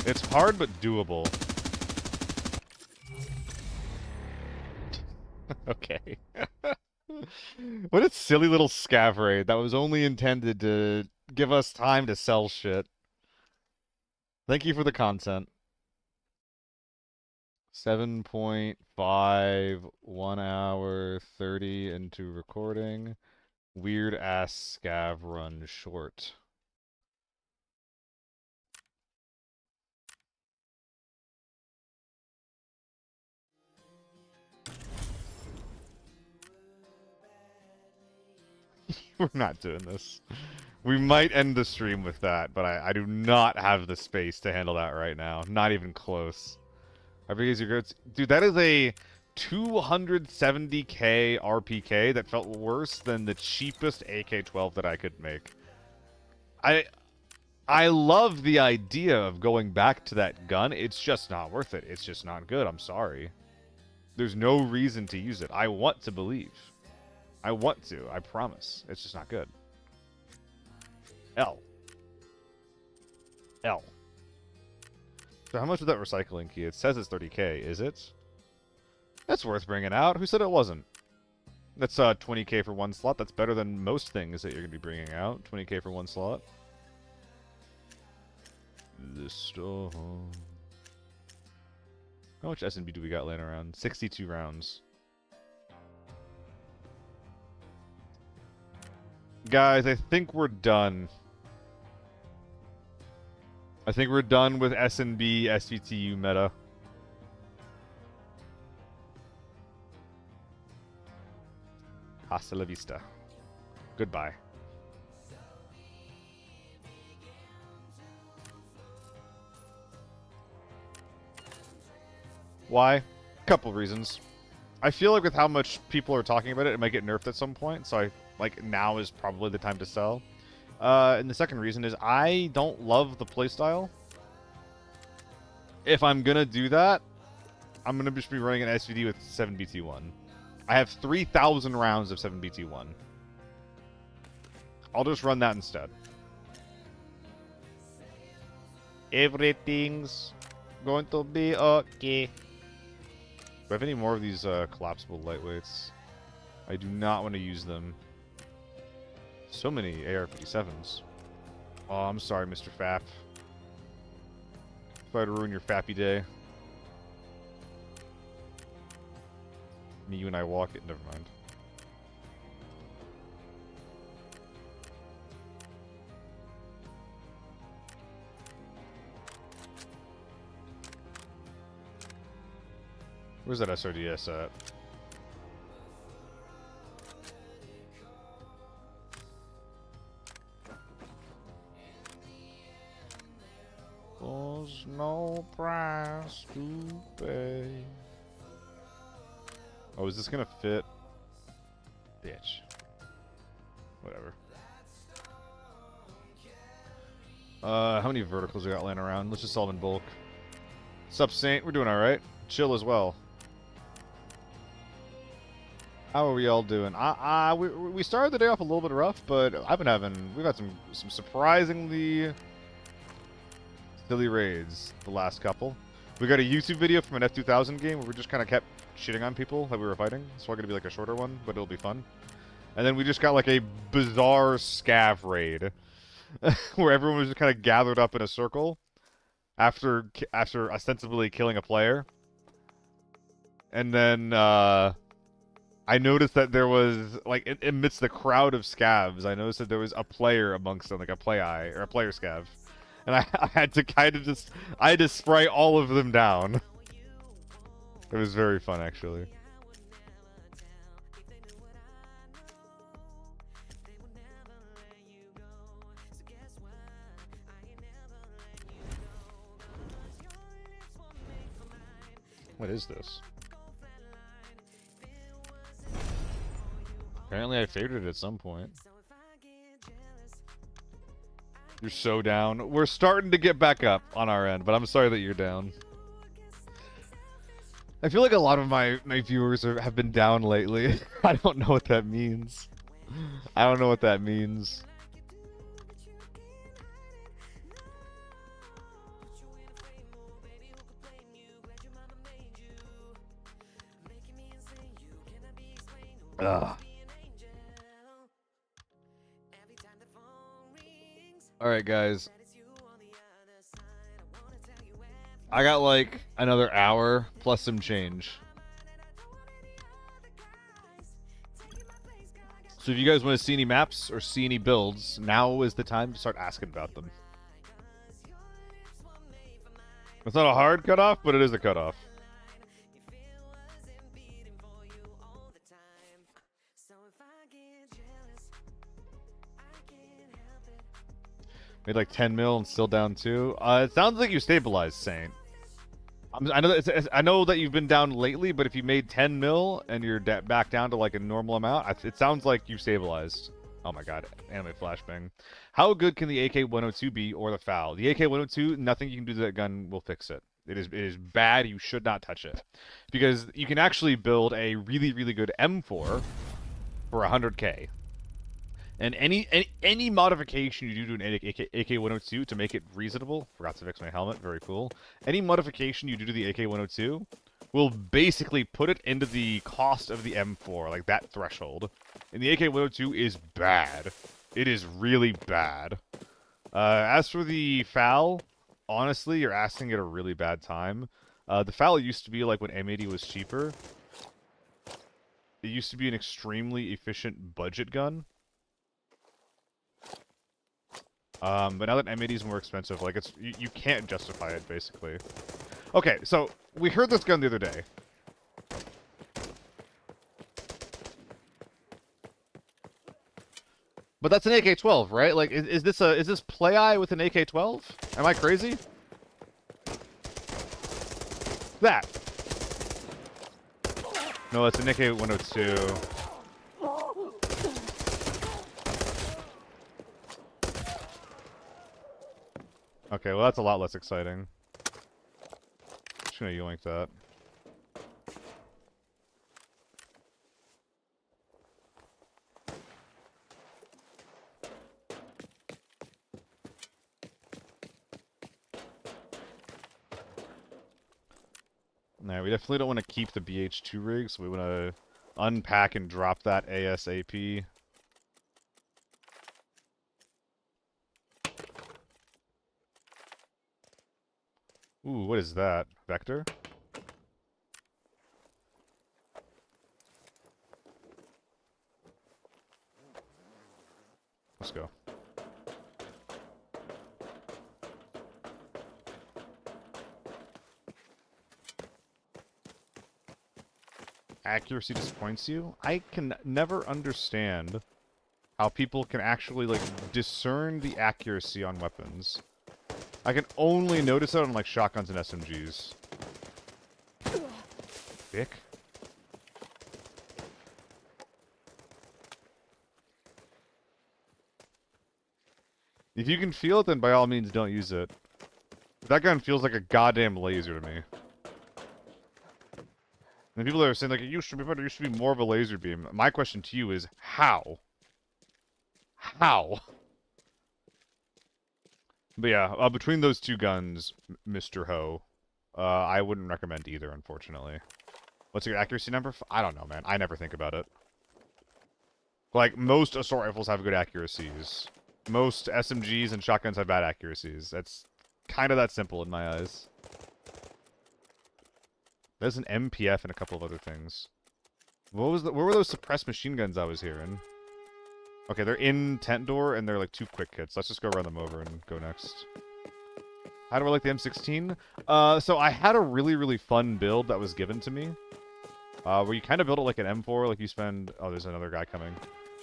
It's hard, but doable. Okay. What a silly little scav raid that was only intended to give us time to sell shit. Thank you for the content. 7.5, 1 hour, 30 into recording. Weird ass scav run short. We're not doing this. We might end the stream with that, but I do not have the space to handle that right now. Not even close. How big is your goats? Dude, that is a 270k RPK that felt worse than the cheapest AK-12 that I could make. I love the idea of going back to that gun. It's just not worth it. It's just not good. I'm sorry. There's no reason to use it. I want to believe. I want to. I promise. It's just not good. L. L. So how much was that recycling key? It says it's 30k. Is it? That's worth bringing out. Who said it wasn't? That's 20k for one slot. That's better than most things that you're going to be bringing out. 20k for one slot. This store. How much S&B do we got laying around? 62 rounds. Guys, I think we're done. I think we're done with S&B SVTU meta. Hasta la vista. Goodbye. Why? Couple reasons. I feel like with how much people are talking about it, it might get nerfed at some point, so I like now is probably the time to sell. And the second reason is I don't love the playstyle. If I'm gonna do that, I'm gonna just be running an SVD with 7BT1. I have 3,000 rounds of 7BT1. I'll just run that instead. Everything's going to be okay. Do I have any more of these collapsible lightweights? I do not want to use them. So many AR-57s. Oh, I'm sorry, Mr. Fap. Sorry to ruin your fappy day. Me, you, and I walk it. Never mind. Where's that SRDS at? There's no price to pay. Oh, is this gonna fit? Bitch. Whatever. How many verticals we got laying around? Let's just solve in bulk. Sup, Saint? We're doing alright. Chill as well. How are we all doing? We started the day off a little bit rough, but we've had some surprisingly silly raids the last couple. We got a YouTube video from an F2000 game where we just kind of kept shitting on people that we were fighting. It's probably going to be like a shorter one, but it'll be fun. And then we just got like a bizarre scav raid where everyone was just kind of gathered up in a circle after ostensibly killing a player. And then I noticed that there was, like, amidst the crowd of scavs, I noticed that there was a player amongst them, like a player scav. And I had to kind of I had to spray all of them down. It was very fun, actually. What is this? Apparently I favored it at some point. You're so down. We're starting to get back up on our end, but I'm sorry that you're down. I feel like a lot of my viewers have been down lately. I don't know what that means. I don't know what that means. Ugh. Alright, guys. I got like another hour plus some change. So if you guys want to see any maps or see any builds, now is the time to start asking about them. It's not a hard cutoff, but it is a cutoff. Made like 10 mil and still down 2. It sounds like you stabilized, Saint. I know I know that you've been down lately, but if you made 10 mil and you're back down to like a normal amount, it sounds like you stabilized. Oh my god, anime flashbang. How good can the AK-102 be or the FAL? The AK-102, nothing you can do to that gun will fix it. It is bad. You should not touch it. Because you can actually build a really, really good M4 for 100k. And any modification you do to an AK-102 to make it reasonable, forgot to fix my helmet, very cool. Any modification you do to the AK-102 will basically put it into the cost of the M4, like that threshold. And the AK-102 is bad. It is really bad. As for the FAL, honestly, you're asking at a really bad time. The FAL used to be like when M80 was cheaper. It used to be an extremely efficient budget gun. But now that M80 is more expensive, like you can't justify it basically. Okay, so we heard this gun the other day. But that's an AK-12, right? Like, is this play eye with an AK-12? Am I crazy? That. No, it's an AK-102. Okay, well that's a lot less exciting. Just gonna yoink that. Nah, we definitely don't want to keep the BH2 rig, so we want to unpack and drop that ASAP. Ooh, what is that? Vector? Let's go. Accuracy disappoints you? I can never understand how people can actually, like, discern the accuracy on weapons. I can only notice it on, like, shotguns and SMGs. Dick. If you can feel it, then by all means don't use it. That gun feels like a goddamn laser to me. And people are saying, like, it used to be better, it used to be more of a laser beam. My question to you is, how? How? But yeah, between those two guns, Mr. Ho, I wouldn't recommend either, unfortunately. What's your accuracy number? I don't know, man. I never think about it. Like, most assault rifles have good accuracies. Most SMGs and shotguns have bad accuracies. That's kind of that simple in my eyes. There's an MPF and a couple of other things. What were those suppressed machine guns I was hearing? Okay, they're in tent door, and they're like 2 quick hits. Let's just go run them over and go next. How do I like the M16? So I had a really, really fun build that was given to me. Where you kind of build it like an M4, like you spend... Oh, there's another guy coming.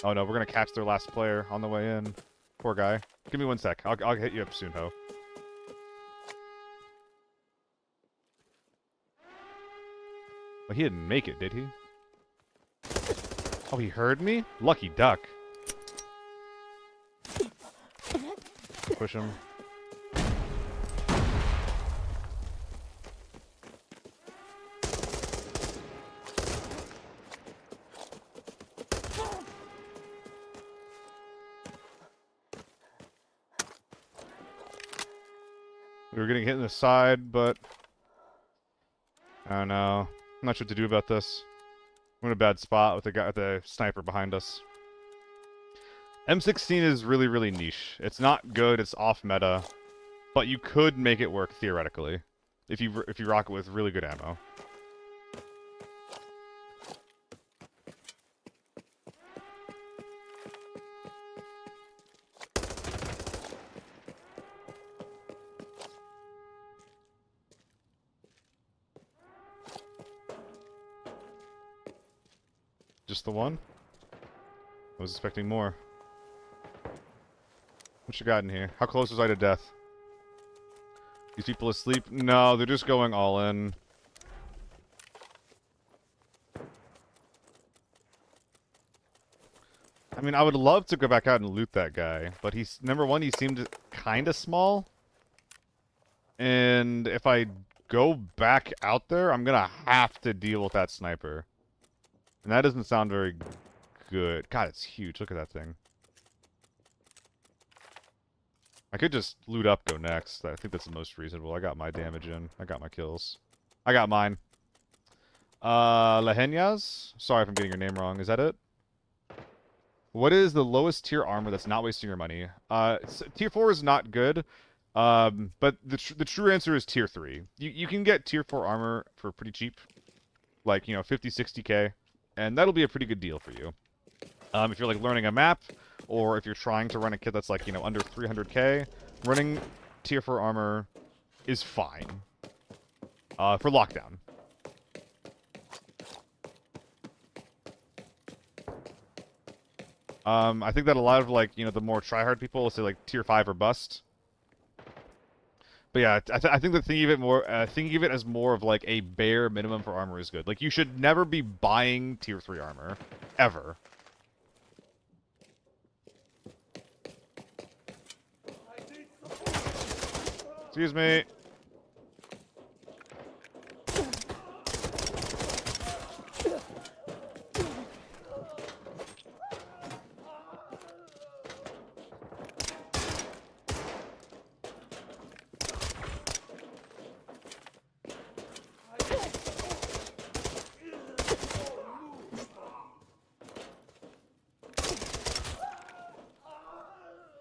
Oh no, we're gonna catch their last player on the way in. Poor guy. Give me 1 sec. I'll hit you up soon, Ho. Well, he didn't make it, did he? Oh, he heard me? Lucky duck. Push him. We were getting hit in the side, but... I don't know. I'm not sure what to do about this. We're in a bad spot with the guy, the sniper behind us. M16 is really, really niche. It's not good, it's off meta, but you could make it work theoretically if you rock it with really good ammo. Just the one? I was expecting more. What you got in here? How close was I to death? These people asleep? No, they're just going all in. I mean, I would love to go back out and loot that guy, but he's, number one, he seemed kind of small. And if I go back out there, I'm gonna have to deal with that sniper. And that doesn't sound very good. God, it's huge. Look at that thing. I could just loot up, go next. I think that's the most reasonable. I got my damage in. I got my kills. I got mine. Lahenyas? Sorry if I'm getting your name wrong. Is that it? What is the lowest tier armor that's not wasting your money? Tier 4 is not good. But the true answer is tier 3. You can get tier 4 armor for pretty cheap. Like, you know, 50, 60k. And that'll be a pretty good deal for you. If you're, like, learning a map, or if you're trying to run a kit that's, like, you know, under 300k, running tier 4 armor is fine. For lockdown. I think that a lot of, like, you know, the more tryhard people will say, like, tier 5 or bust. But yeah, I think that thinking of it as more of, like, a bare minimum for armor is good. Like, you should never be buying tier 3 armor. Ever. Excuse me.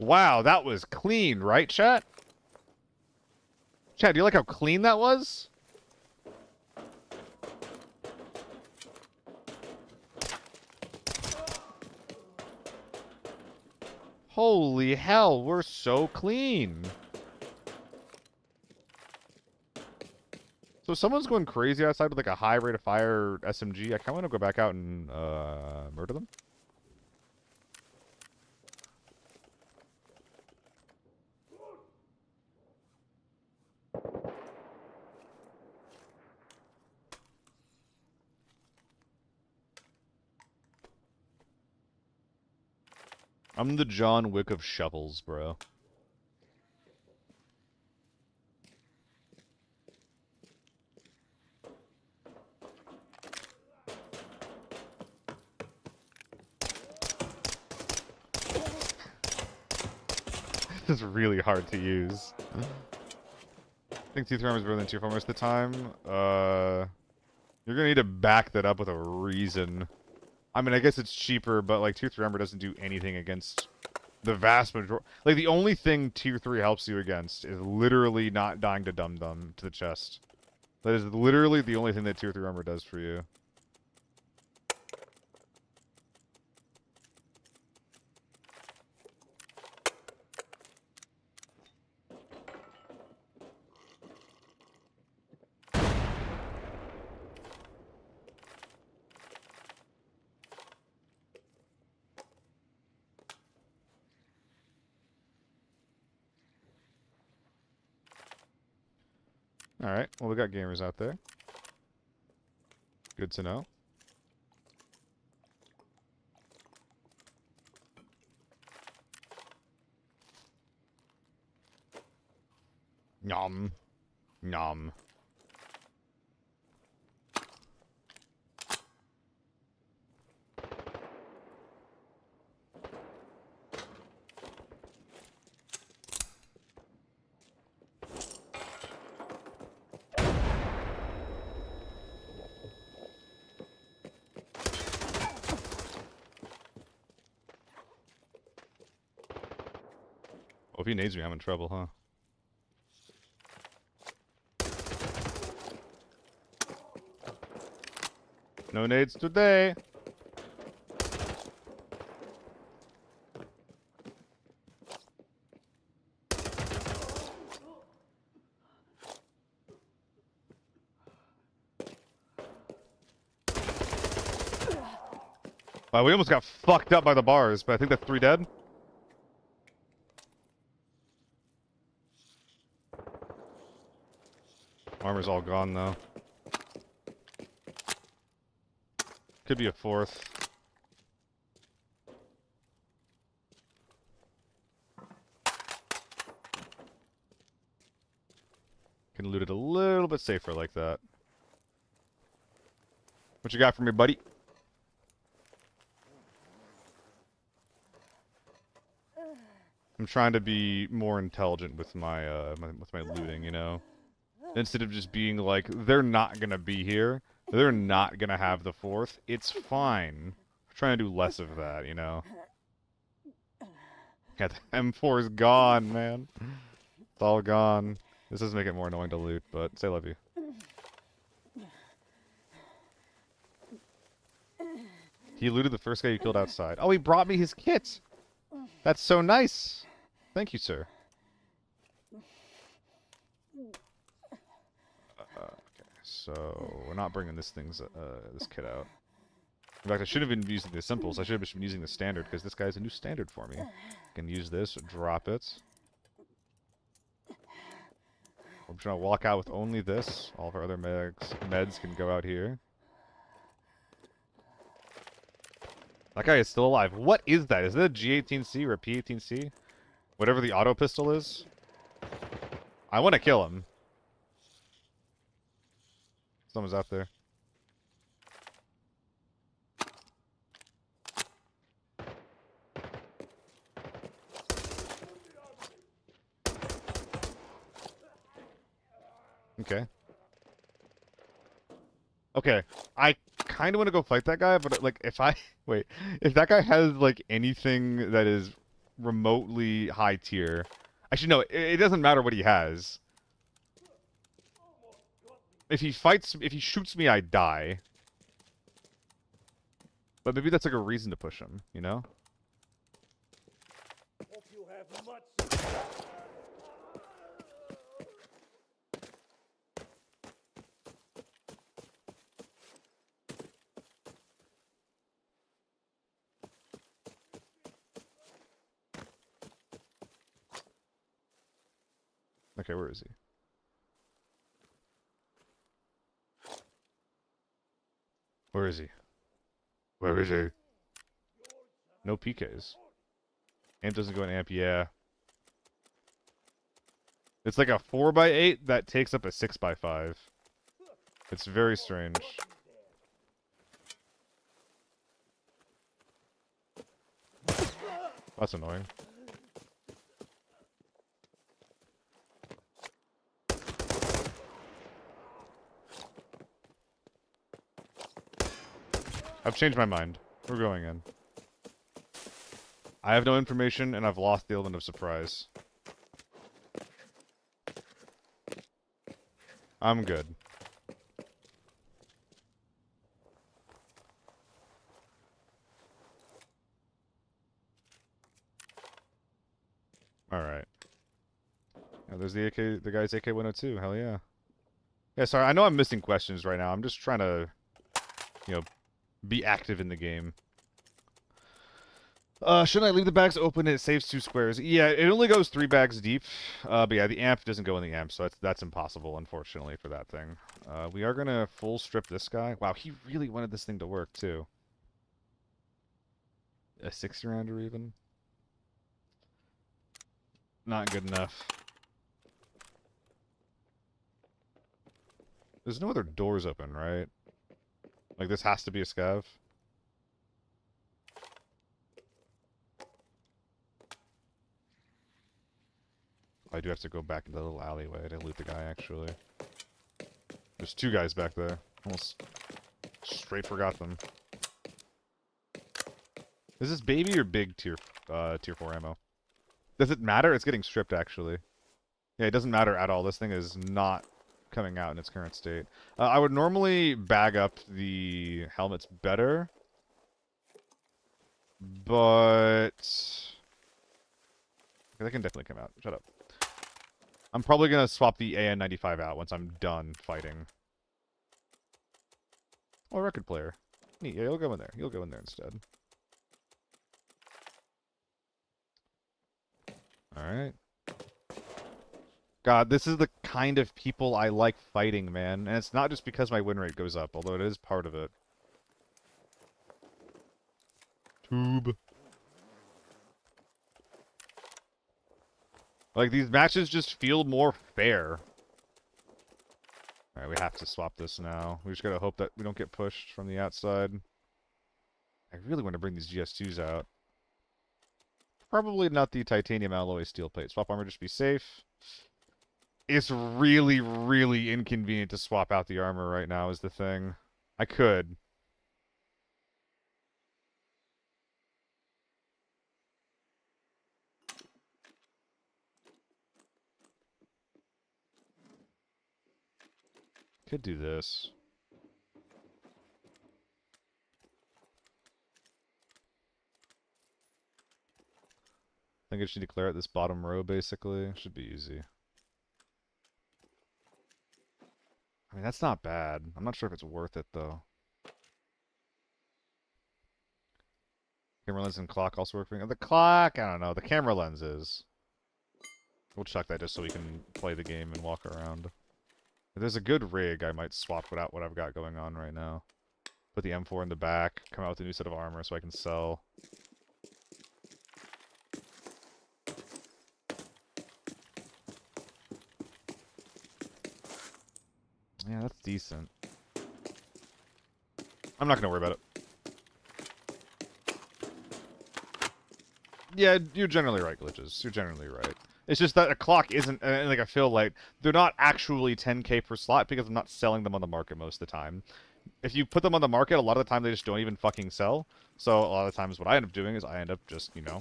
Wow, that was clean, right, chat? Chat, do you like how clean that was? Holy hell, we're so clean. So someone's going crazy outside with like a high rate of fire SMG. I kind of want to go back out and murder them. I'm the John Wick of shovels, bro. This is really hard to use. I think Tier 3 armor is better than Tier 4 most of the time. You're gonna need to back that up with a reason. I mean, I guess it's cheaper, but like Tier 3 armor doesn't do anything against the vast majority. Like, the only thing Tier 3 helps you against is literally not dying to dum-dum to the chest. That is literally the only thing that Tier 3 armor does for you. Alright, well, we got gamers out there. Good to know. Nom. Nom. Well, if he nades me, I'm in trouble, huh? No nades today. Wow, we almost got fucked up by the bars, but I think that's 3 dead. Armor's all gone, though. Could be a fourth. Can loot it a little bit safer like that. What you got for me, buddy? I'm trying to be more intelligent with my with my looting, you know. Instead of just being like, they're not gonna be here, they're not gonna have the fourth. It's fine. I'm trying to do less of that, you know. Yeah, the M4 is gone, man. It's all gone. This does make it more annoying to loot, but say love you. He looted the first guy you killed outside. Oh, he brought me his kit. That's so nice. Thank you, sir. Okay, so we're not bringing this kit out. In fact, I should have been using the simples. I should have been using the standard because this guy's a new standard for me. I can use this, drop it. I'm trying to walk out with only this. All of our other meds can go out here. That guy is still alive. What is that? Is that a G18C or a P18C? Whatever the auto pistol is. I want to kill him. Someone's out there. Okay. Okay. I kind of want to go fight that guy, but like if that guy has like anything that is remotely high tier. Actually, no, it doesn't matter what he has. If he shoots me, I die. But maybe that's like a reason to push him, you know? Okay, where is he? Where is he? Where is he? No PKs. Amp doesn't go in amp, yeah. It's like a 4x8 that takes up a 6x5. It's very strange. That's annoying. I've changed my mind. We're going in. I have no information, and I've lost the element of surprise. I'm good. Alright. Yeah, there's the guy's AK-102. Hell yeah. Yeah, sorry, I know I'm missing questions right now. I'm just trying to, you know, be active in the game. Shouldn't I leave the bags open? It saves 2 squares. Yeah, it only goes 3 bags deep. But yeah, the amp doesn't go in the amp, so that's impossible, unfortunately, for that thing. We are gonna full strip this guy. Wow, he really wanted this thing to work, too. A 60-rounder, even? Not good enough. There's no other doors open, right? Like, this has to be a scav? I do have to go back into the little alleyway to loot the guy, actually. There's 2 guys back there. Almost straight forgot them. Is this baby or big tier 4 ammo? Does it matter? It's getting stripped, actually. Yeah, it doesn't matter at all. This thing is not coming out in its current state. I would normally bag up the helmets better. But... okay, that can definitely come out. Shut up. I'm probably going to swap the AN95 out once I'm done fighting. Oh, record player. Neat. Yeah, you'll go in there. You'll go in there instead. Alright. God, this is the kind of people I like fighting, man. And it's not just because my win rate goes up, although it is part of it. Tube. Like, these matches just feel more fair. Alright, we have to swap this now. We just gotta hope that we don't get pushed from the outside. I really want to bring these GS2s out. Probably not the titanium alloy steel plate. Swap armor, just be safe. It's really, really inconvenient to swap out the armor right now is the thing. I could. Could do this. I think I should declare it this bottom row, basically. Should be easy. I mean, that's not bad. I'm not sure if it's worth it, though. Camera lens and clock also working. The clock, I don't know. The camera lens is. We'll check that just so we can play the game and walk around. If there's a good rig, I might swap it out what I've got going on right now. Put the M4 in the back, come out with a new set of armor so I can sell. Yeah, that's decent. I'm not gonna worry about it. Yeah, you're generally right, Glitches. You're generally right. It's just that a clock isn't, like, I feel like they're not actually 10k per slot because I'm not selling them on the market most of the time. If you put them on the market, a lot of the time they just don't even fucking sell. So a lot of the times what I end up doing is I end up just, you know,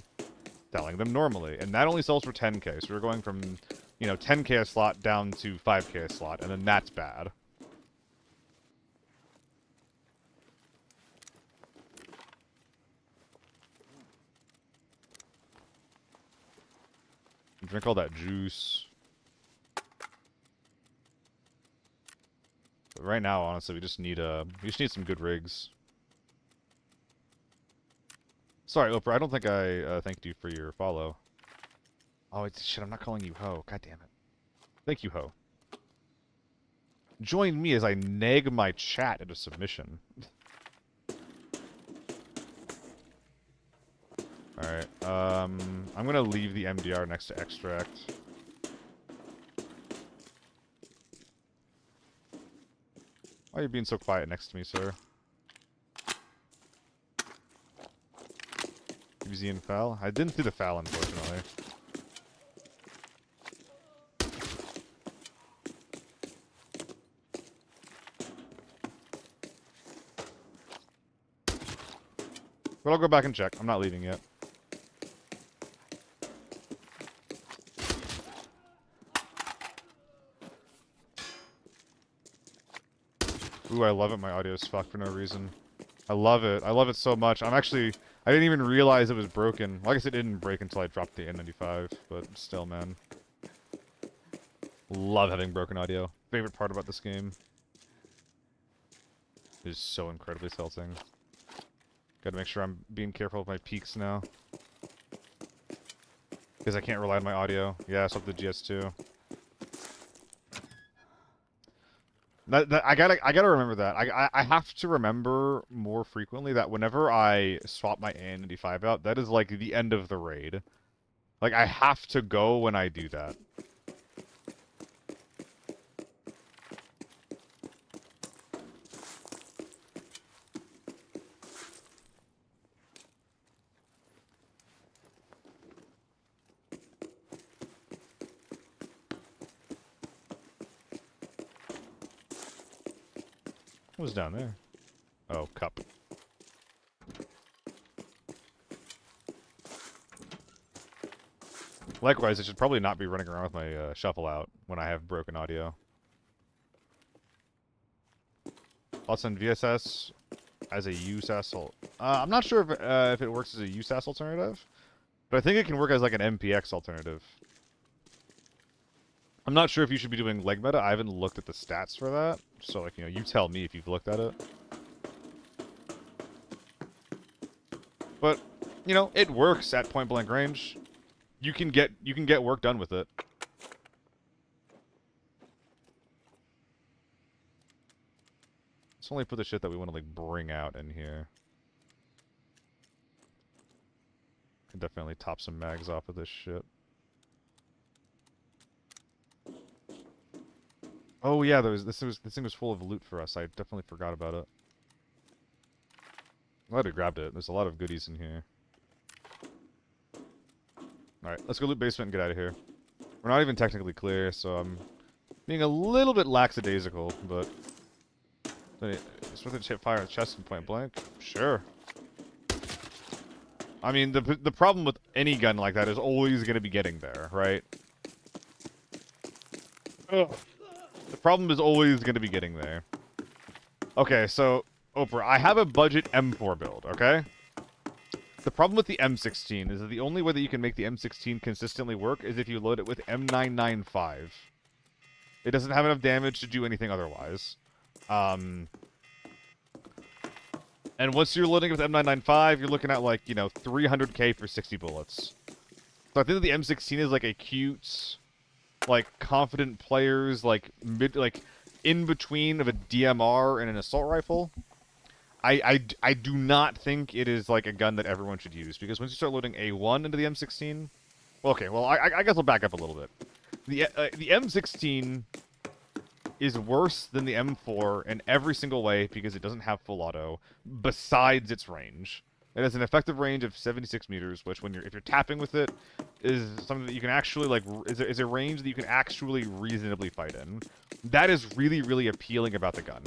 selling them normally. And that only sells for 10k, so we're going from, you know, 10k a slot down to 5k a slot, and then that's bad. Drink all that juice. But right now, honestly, we just need some good rigs. Sorry, Oprah, I don't think I thanked you for your follow. Oh, it's shit, I'm not calling you Ho. God damn it. Thank you, Ho. Join me as I nag my chat into submission. Alright, I'm gonna leave the MDR next to extract. Why are you being so quiet next to me, sir? Museum foul? I didn't see the foul, unfortunately. But I'll go back and check. I'm not leaving yet. Ooh, I love it. My audio is fucked for no reason. I love it. I love it so much. I didn't even realize it was broken. Well, I guess it didn't break until I dropped the N95, but still, man. Love having broken audio. Favorite part about this game. It is so incredibly tilting. Gotta make sure I'm being careful with my peaks now. Because I can't rely on my audio. Yeah, so the GS2. I gotta remember that. I have to remember more frequently that whenever I swap my N95 out, that is like the end of the raid. Like, I have to go when I do that. What was down there? Oh, cup. Likewise, I should probably not be running around with my shuffle out when I have broken audio. Also, in VSS as a USAS. I'm not sure if it works as a USAS alternative, but I think it can work as like an MPX alternative. I'm not sure if you should be doing leg meta. I haven't looked at the stats for that, so like, you know, you tell me if you've looked at it. But, you know, it works at point blank range. You can get work done with it. Let's only put the shit that we want to like bring out in here. Can definitely top some mags off of this shit. Oh yeah, this thing was full of loot for us. I definitely forgot about it. Glad we grabbed it. There's a lot of goodies in here. Alright, let's go loot basement and get out of here. We're not even technically clear, so I'm being a little bit lackadaisical, but it's worth it to hit fire in the chest and point blank? Sure. I mean, the problem with any gun like that is always going to be getting there, right? Ugh. The problem is always going to be getting there. Okay, so, Oprah, I have a budget M4 build, okay? The problem with the M16 is that the only way that you can make the M16 consistently work is if you load it with M995. It doesn't have enough damage to do anything otherwise. And once you're loading with M995, you're looking at, like, you know, 300k for 60 bullets. So I think that the M16 is, like, a cute, like, confident players, like, in between of a DMR and an assault rifle. I do not think it is, like, a gun that everyone should use, because once you start loading A1 into the M16... Well, okay, well, I guess I'll back up a little bit. The M16 is worse than the M4 in every single way because it doesn't have full auto, besides its range. It has an effective range of 76 meters, which, if you're tapping with it, is something that you can actually, like, is a range that you can actually reasonably fight in. That is really, really appealing about the gun.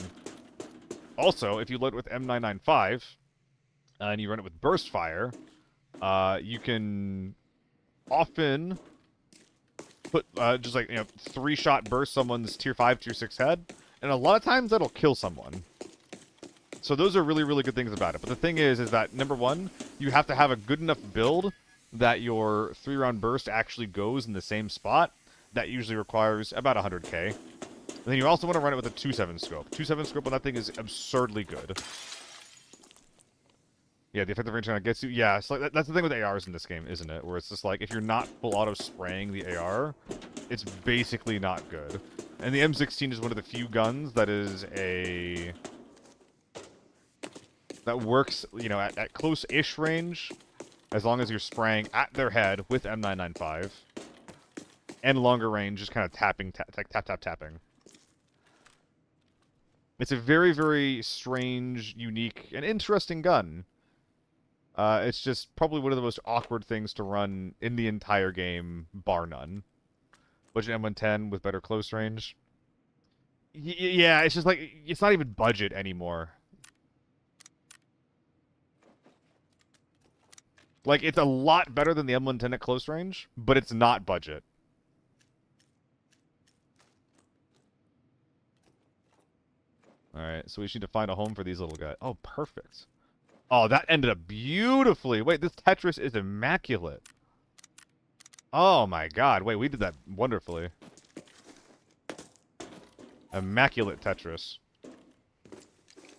Also, if you load it with M995, and you run it with burst fire, you can often put, just like, you know, 3-shot burst someone's tier 5, tier 6 head, and a lot of times that'll kill someone. So those are really, really good things about it. But the thing is that, number one, you have to have a good enough build that your 3-round burst actually goes in the same spot. That usually requires about 100k. And then you also want to run it with a 2.7 scope. 2.7 scope on that thing is absurdly good. Yeah, the effective range kind of gets you. Yeah, it's like that's the thing with ARs in this game, isn't it? Where it's just like, if you're not full auto spraying the AR, it's basically not good. And the M16 is one of the few guns that is that works, you know, at close-ish range, as long as you're spraying at their head with M995. And longer range, just kind of tapping, tapping. It's a very, very strange, unique, and interesting gun. It's just probably one of the most awkward things to run in the entire game, bar none. Budget M110 with better close range. Yeah, it's just like, it's not even budget anymore. Like, it's a lot better than the M110 at close range, but it's not budget. Alright, so we just need to find a home for these little guys. Oh, perfect. Oh, that ended up beautifully. Wait, this Tetris is immaculate. Oh my god. Wait, we did that wonderfully. Immaculate Tetris.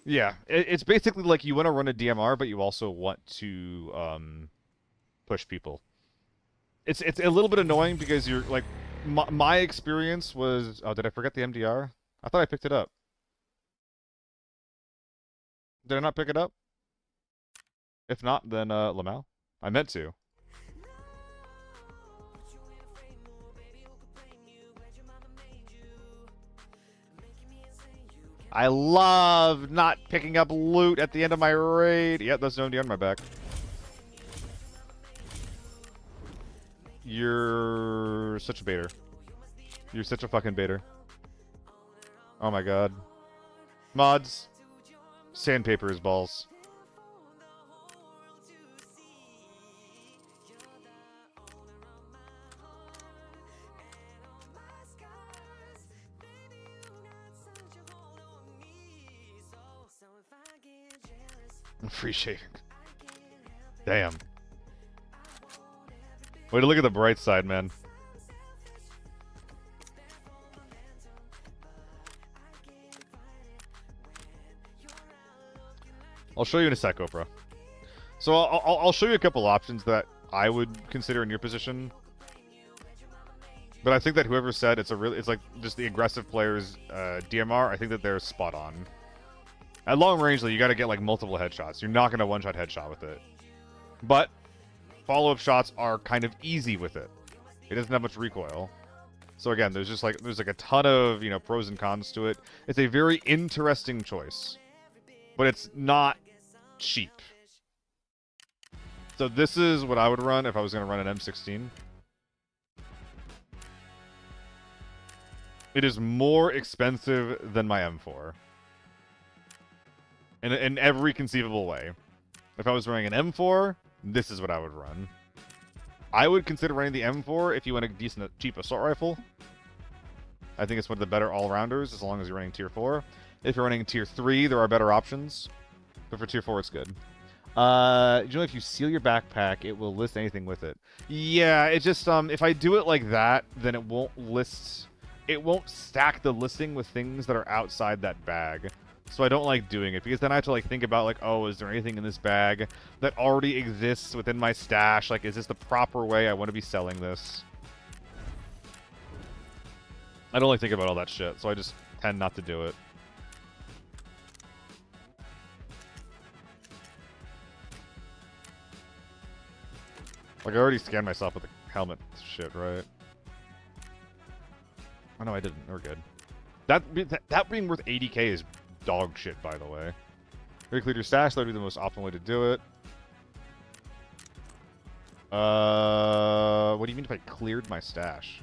Yeah, it's basically like you want to run a DMR, but you also want to push people. It's a little bit annoying because you're like, my experience was... Oh, did I forget the MDR? I thought I picked it up. Did I not pick it up? If not, then Lamau. I meant to. I love not picking up loot at the end of my raid. Yep, that's no MDR on my back. You're such a baiter. You're such a fucking baiter. Oh my god. Mods. Sandpaper is balls. Free shaving. Damn. Way to look at the bright side, man. I'll show you in a sec, Oprah. So I'll show you a couple options that I would consider in your position. But I think that whoever said it's like just the aggressive players DMR, I think that they're spot on. At long range, though, you got to get like multiple headshots. You're not gonna one-shot headshot with it. But follow-up shots are kind of easy with it. It doesn't have much recoil. So again, there's a ton of, pros and cons to it. It's a very interesting choice, but it's not cheap. So this is what I would run if I was going to run an M16. It is more expensive than my M4. In every conceivable way. If I was running an M4, this is what I would run. I would consider running the M4 if you want a decent, cheap assault rifle. I think it's one of the better all-rounders, as long as you're running Tier 4. If you're running Tier 3, there are better options. But for Tier 4, it's good. If you seal your backpack, it will list anything with it. Yeah, it just, if I do it like that, then it won't list... It won't stack the listing with things that are outside that bag. So I don't like doing it, because then I have to, think about, oh, is there anything in this bag that already exists within my stash? Like, is this the proper way I want to be selling this? I don't think about all that shit, so I just tend not to do it. Like, I already scanned myself with the helmet shit, right? Oh, no, I didn't. We're good. That being worth 80k is dog shit, by the way. Very clear your stash. That would be the most optimal way to do it. What do you mean if I cleared my stash?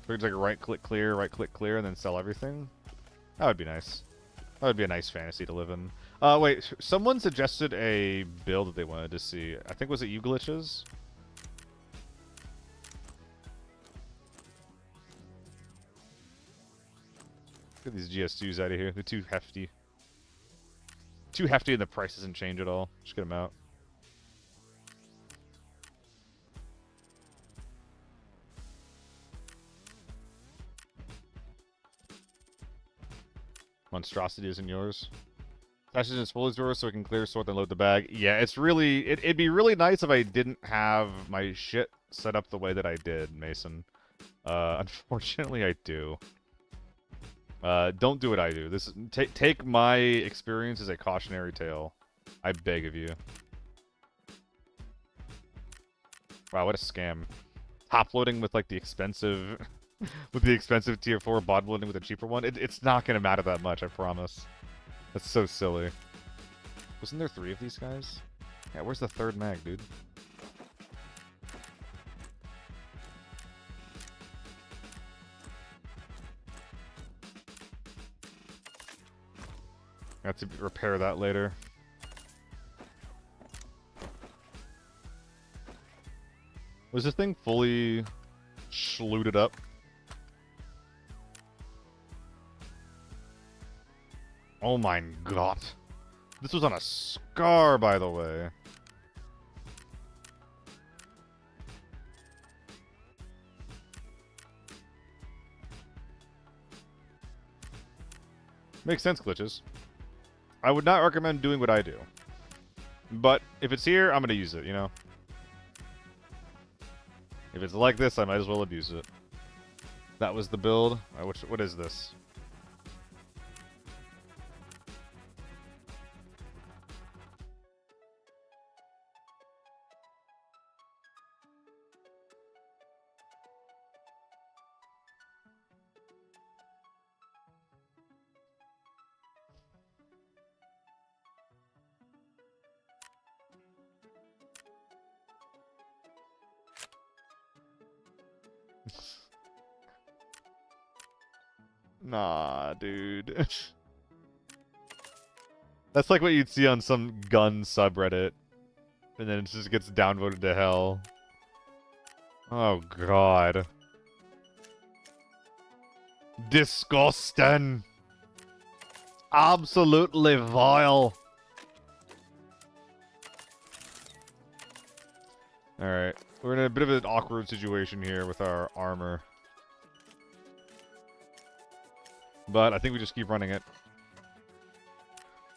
So it's like a right-click clear, and then sell everything? That would be nice. That would be a nice fantasy to live in. Wait, someone suggested a build that they wanted to see. I think, was it you glitches? Get these GS2s out of here. They're too hefty. Too hefty and the price doesn't change at all. Just get them out. Monstrosity isn't yours. Stash is in Spoiler's drawer so we can clear, sort, then load the bag. Yeah, it's really... It'd be really nice if I didn't have my shit set up the way that I did, Mason. Unfortunately, I do. Don't do what I do. Take my experience as a cautionary tale. I beg of you. Wow, what a scam. Top loading with the expensive with the expensive tier 4, bottom loading with a cheaper one. It's not gonna matter that much, I promise. That's so silly. Wasn't there 3 of these guys? Yeah, where's the 3rd mag, dude? I have to repair that later. Was this thing fully schlooted up? Oh my god. This was on a Scar, by the way. Makes sense, glitches. I would not recommend doing what I do. But if it's here, I'm going to use it, you know? If it's like this, I might as well abuse it. That was the build. What is this? Nah, dude. That's like what you'd see on some gun subreddit. And then it just gets downvoted to hell. Oh, God. Disgusting. Absolutely vile. Alright. We're in a bit of an awkward situation here with our armor. But I think we just keep running it.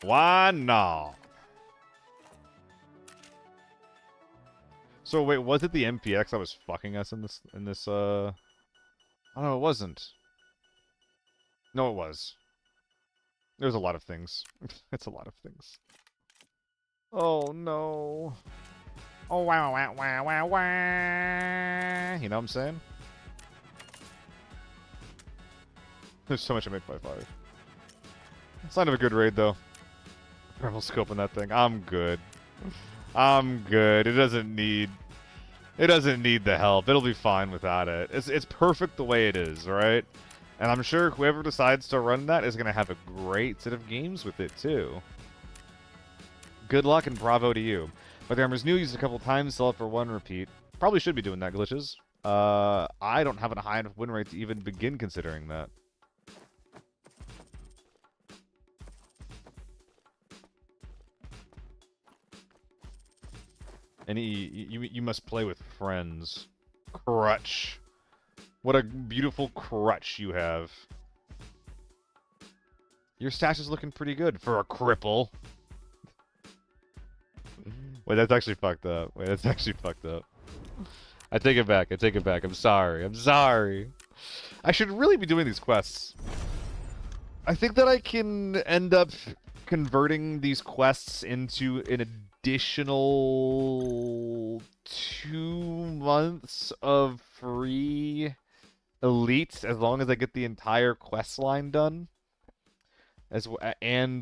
Why not? So wait, was it the MPX that was fucking us in this Oh no, it wasn't. No, it was. There's a lot of things. It's a lot of things. Oh no. Oh wow wow wow wow wow. You know what I'm saying? There's so much I made by 5. It's not a good raid though. Purple scope in that thing. I'm good. I'm good. It doesn't need the help. It'll be fine without it. It's perfect the way it is, right? And I'm sure whoever decides to run that is gonna have a great set of games with it too. Good luck and bravo to you. But the armor's new, used a couple times, sell it for 1 repeat. Probably should be doing that, glitches. I don't have a high enough win rate to even begin considering that. And you must play with friends. Crutch. What a beautiful crutch you have. Your stash is looking pretty good for a cripple. Wait, that's actually fucked up. Wait, that's actually fucked up. I take it back. I take it back. I'm sorry. I'm sorry. I should really be doing these quests. I think that I can end up converting these quests into an additional 2 months of free elites as long as I get the entire quest line done. And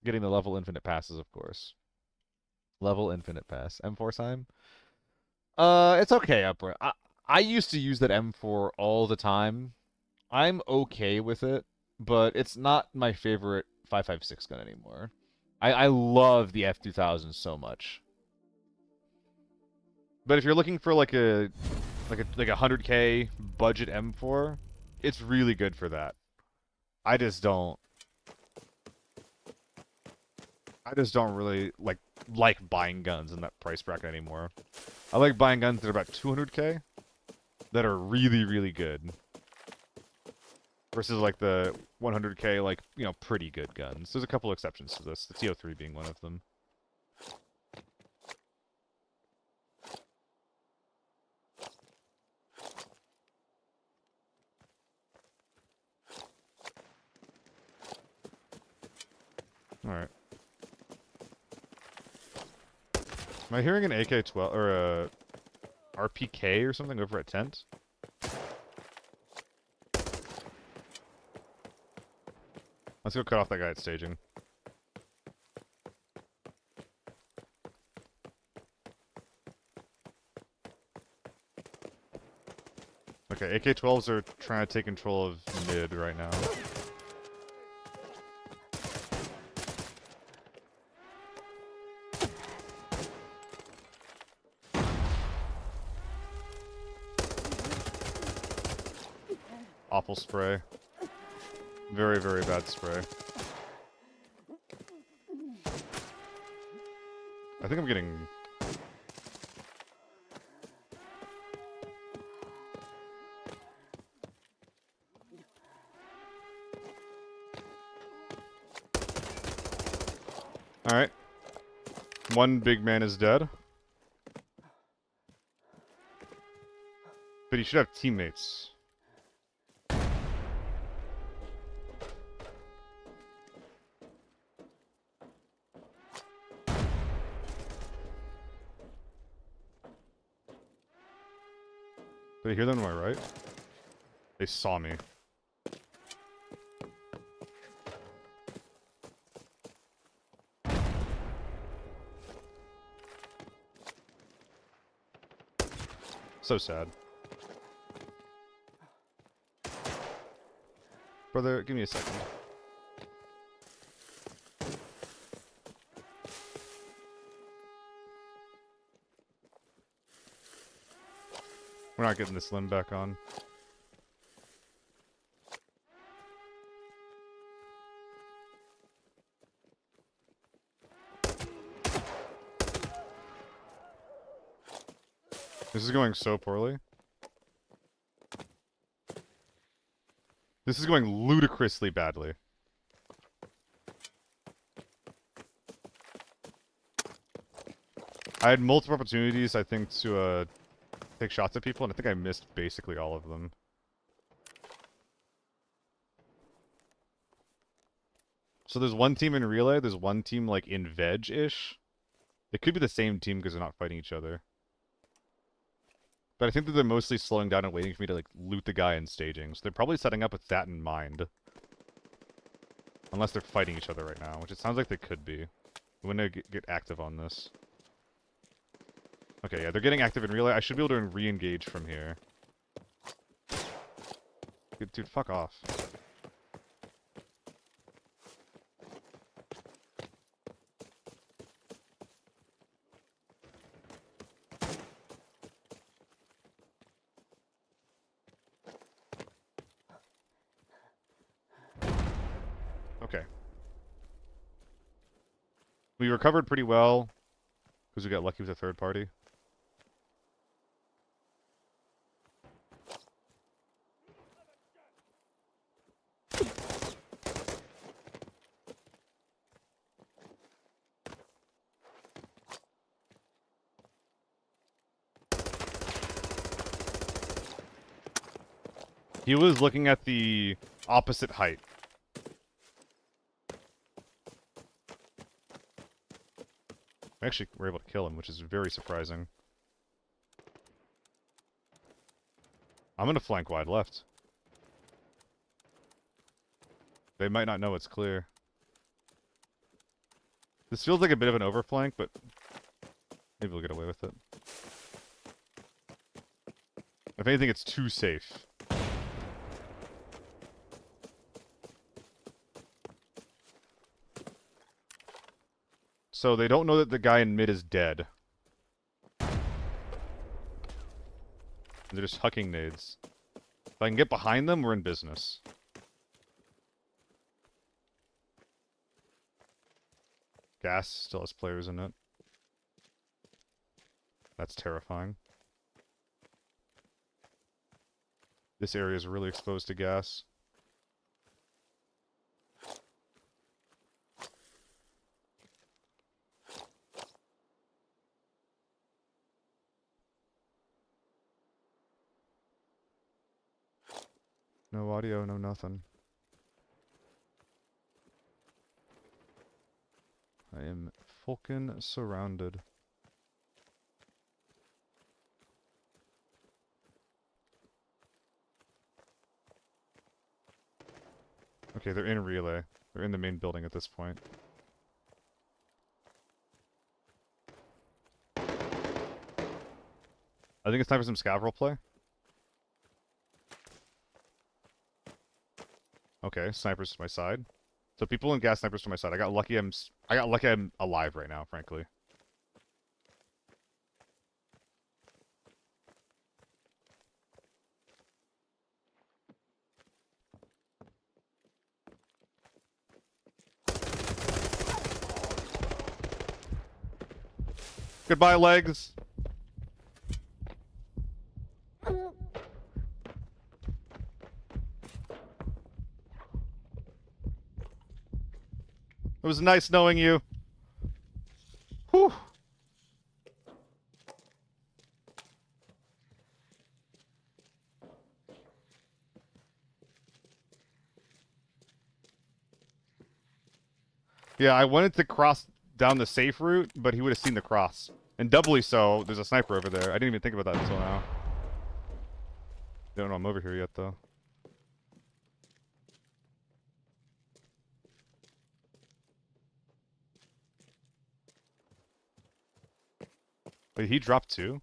getting the level infinite passes, of course. Level infinite pass. M4 time? It's okay, Upper. I used to use that M4 all the time. I'm okay with it, but it's not my favorite 5.56 gun anymore. I love the F2000 so much. But if you're looking for like a 100K budget M4, it's really good for that. I just don't really like buying guns in that price bracket anymore. I like buying guns that are about 200K that are really, really good. Versus like the 100K, like, you know, pretty good guns. There's a couple exceptions to this, the TO3 being one of them. Alright. Am I hearing an AK-12 or a RPK or something over at tent? Let's go cut off that guy at staging. Okay, AK-12s are trying to take control of mid right now. Awful spray. Very, very bad spray. I think I'm getting... Alright. One big man is dead. But he should have teammates. Did I hear them to my right? They saw me. So sad. Brother, give me a second. We're not getting this limb back on. This is going so poorly. This is going ludicrously badly. I had multiple opportunities, I think, to take shots at people, and I think I missed basically all of them. So there's one team in relay, there's one team like in veg-ish. It could be the same team because they're not fighting each other. But I think that they're mostly slowing down and waiting for me to like loot the guy in staging. So they're probably setting up with that in mind. Unless they're fighting each other right now, which it sounds like they could be. I'm gonna get active on this. Okay, yeah, they're getting active in relay. I should be able to re-engage from here. Dude, fuck off. Okay. We recovered pretty well, because we got lucky with a third party. He was looking at the opposite height. We actually were able to kill him, which is very surprising. I'm gonna flank wide left. They might not know it's clear. This feels like a bit of an overflank, but maybe we'll get away with it. If anything, it's too safe. So they don't know that the guy in mid is dead. They're just hucking nades. If I can get behind them, we're in business. Gas still has players in it. That's terrifying. This area is really exposed to gas. No audio, no nothing. I am fucking surrounded. Okay, they're in relay. They're in the main building at this point. I think it's time for some scav play. Okay, snipers to my side. So people in gas, snipers to my side. I got lucky I'm alive right now, frankly. Goodbye, legs. It was nice knowing you. Whew. Yeah, I wanted to cross down the safe route, but he would have seen the cross. And doubly so, there's a sniper over there. I didn't even think about that until now. They don't know I'm over here yet, though. Wait, he dropped too?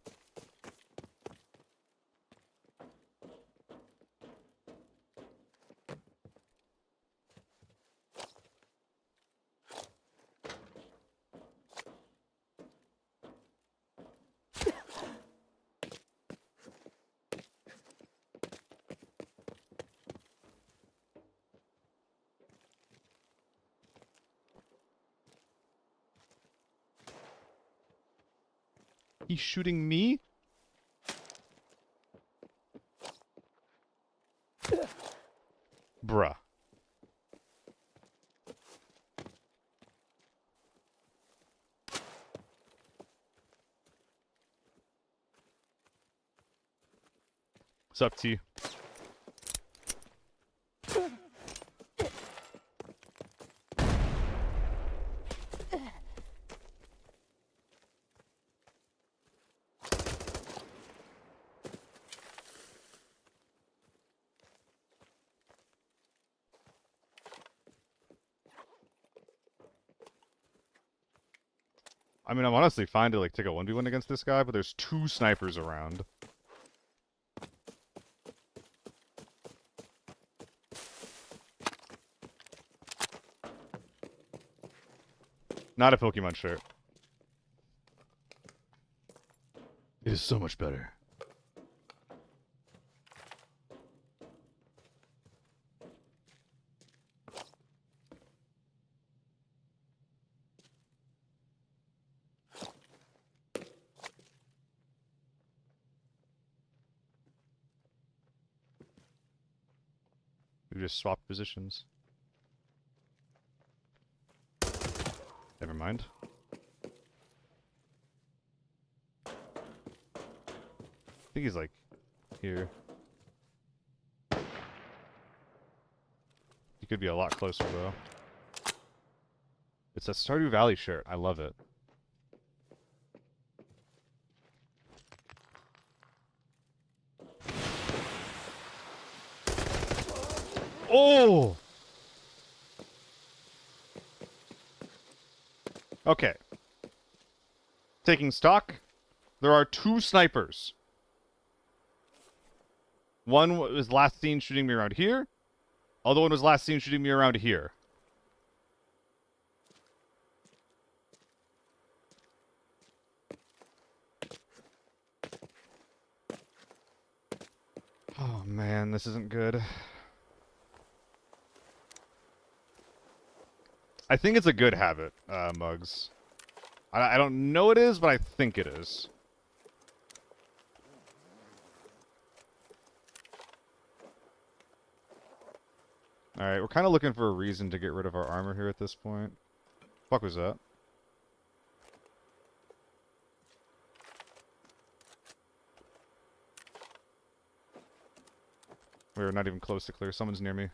He's shooting me? Bruh. What's up, T? I mean, I'm honestly fine to like take a 1v1 against this guy, but there's 2 snipers around. Not a Pokemon shirt. It is so much better. We just swapped positions. Never mind. I think he's like here. He could be a lot closer though. It's a Stardew Valley shirt. I love it. Oh! Okay. Taking stock, there are 2 snipers. One was last seen shooting me around here. Other one was last seen shooting me around here. Oh man, this isn't good. I think it's a good habit, Mugs. I don't know it is, but I think it is. Alright, we're kind of looking for a reason to get rid of our armor here at this point. Fuck was that? We're not even close to clear. Someone's near me.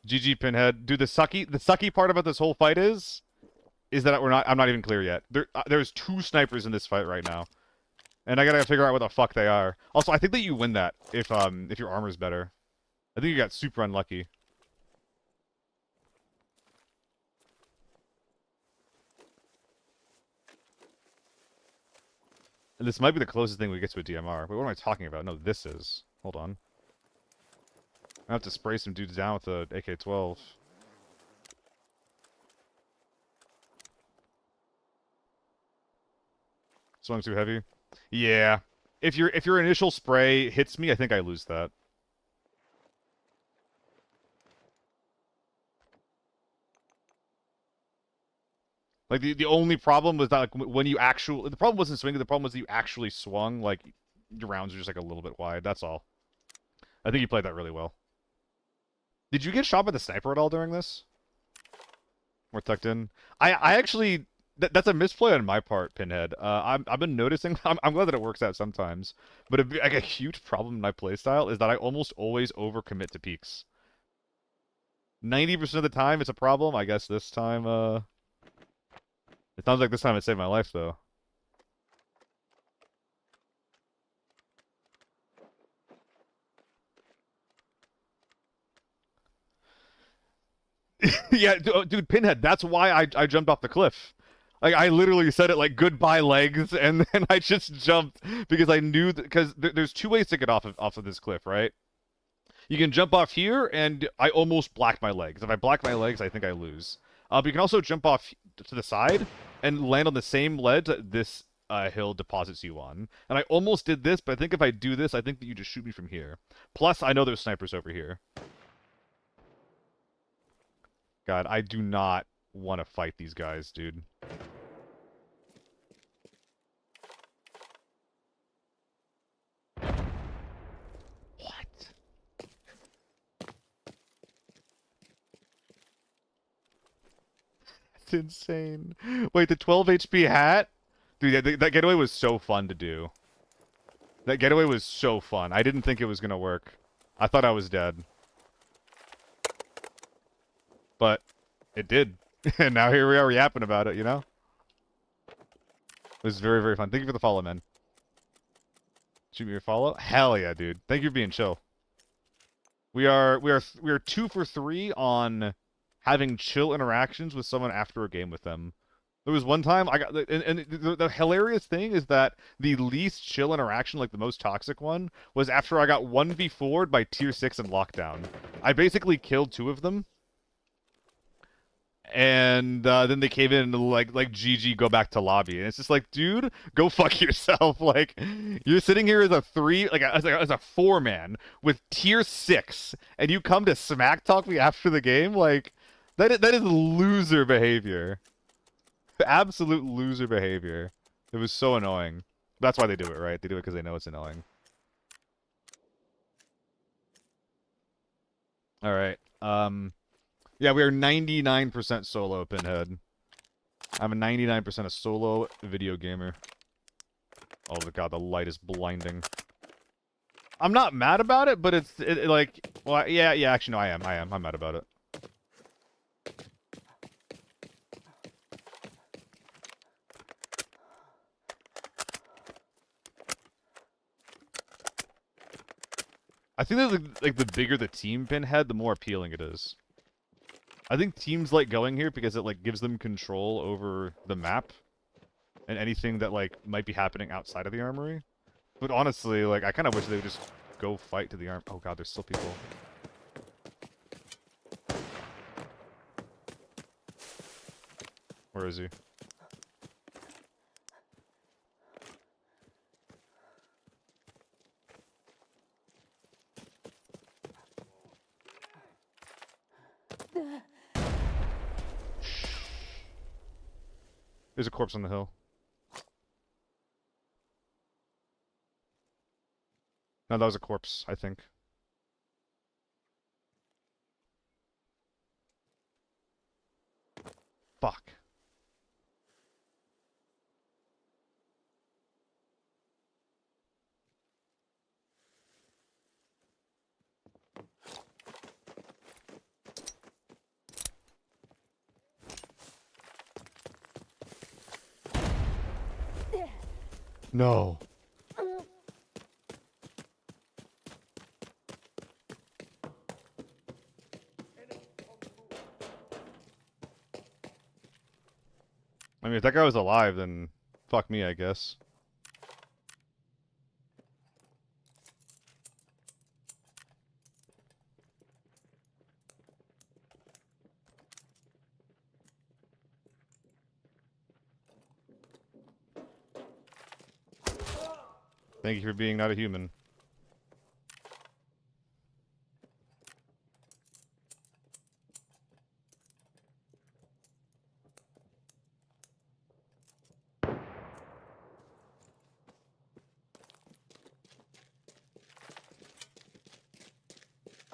GG Pinhead. Dude, the sucky part about this whole fight is that I'm not even clear yet. There's 2 snipers in this fight right now. And I gotta figure out what the fuck they are. Also, I think that you win that if your armor's better. I think you got super unlucky. And this might be the closest thing we get to a DMR. Wait, what am I talking about? No, this is. Hold on. I have to spray some dudes down with the AK-12. Swung too heavy? Yeah. If your initial spray hits me, I think I lose that. Like the only problem was that like when you actually the problem wasn't swinging, the problem was that you actually swung, like your rounds are just like a little bit wide, that's all. I think you played that really well. Did you get shot by the sniper at all during this? Or tucked in? I actually that's a misplay on my part, Pinhead. I've been noticing. I'm glad that it works out sometimes, but like a huge problem in my playstyle is that I almost always overcommit to peaks. 90% of the time, it's a problem. I guess this time, it sounds like this time it saved my life, though. Yeah, dude, Pinhead. That's why I jumped off the cliff. Like I literally said it like goodbye legs, and then I just jumped because I knew that because there's 2 ways to get off of this cliff, right? You can jump off here, and I almost black my legs. If I black my legs, I think I lose. But you can also jump off to the side and land on the same ledge that this hill deposits you on. And I almost did this, but I think if I do this, I think that you just shoot me from here. Plus, I know there's snipers over here. God, I do not want to fight these guys, dude. What? That's insane. Wait, the 12 HP hat? Dude, that getaway was so fun to do. That getaway was so fun. I didn't think it was going to work. I thought I was dead. But it did. And now here we are yapping about it, you know? It was very, very fun. Thank you for the follow, man. Shoot me your follow? Hell yeah, dude. Thank you for being chill. We are 2 for 3 on having chill interactions with someone after a game with them. There was one time I got, and the hilarious thing is that the least chill interaction, like the most toxic one, was after I got 1v4'd by tier 6 in lockdown. I basically killed 2 of them, and then they came in and like GG, go back to lobby, and it's just like, dude, go fuck yourself. Like, you're sitting here as a 3, like as a 4-man with tier 6, and you come to smack talk me after the game. Like, that is loser behavior. Absolute loser behavior. It was so annoying. That's why they do it, right? They do it because they know it's annoying. All right. Yeah, we are 99% solo, Pinhead. I'm a 99% a solo video gamer. Oh god, the light is blinding. I'm not mad about it, but it's like, well, yeah, actually, no, I am. I'm mad about it. I think that like the bigger the team, Pinhead, the more appealing it is. I think teams like going here because it like gives them control over the map and anything that like might be happening outside of the armory. But honestly, like I kind of wish they would just go fight to the arm. Oh god, there's still people. Where is he? There's a corpse on the hill. No, that was a corpse, I think. Fuck. No. I mean, if that guy was alive, then fuck me, I guess. Thank you for being not a human.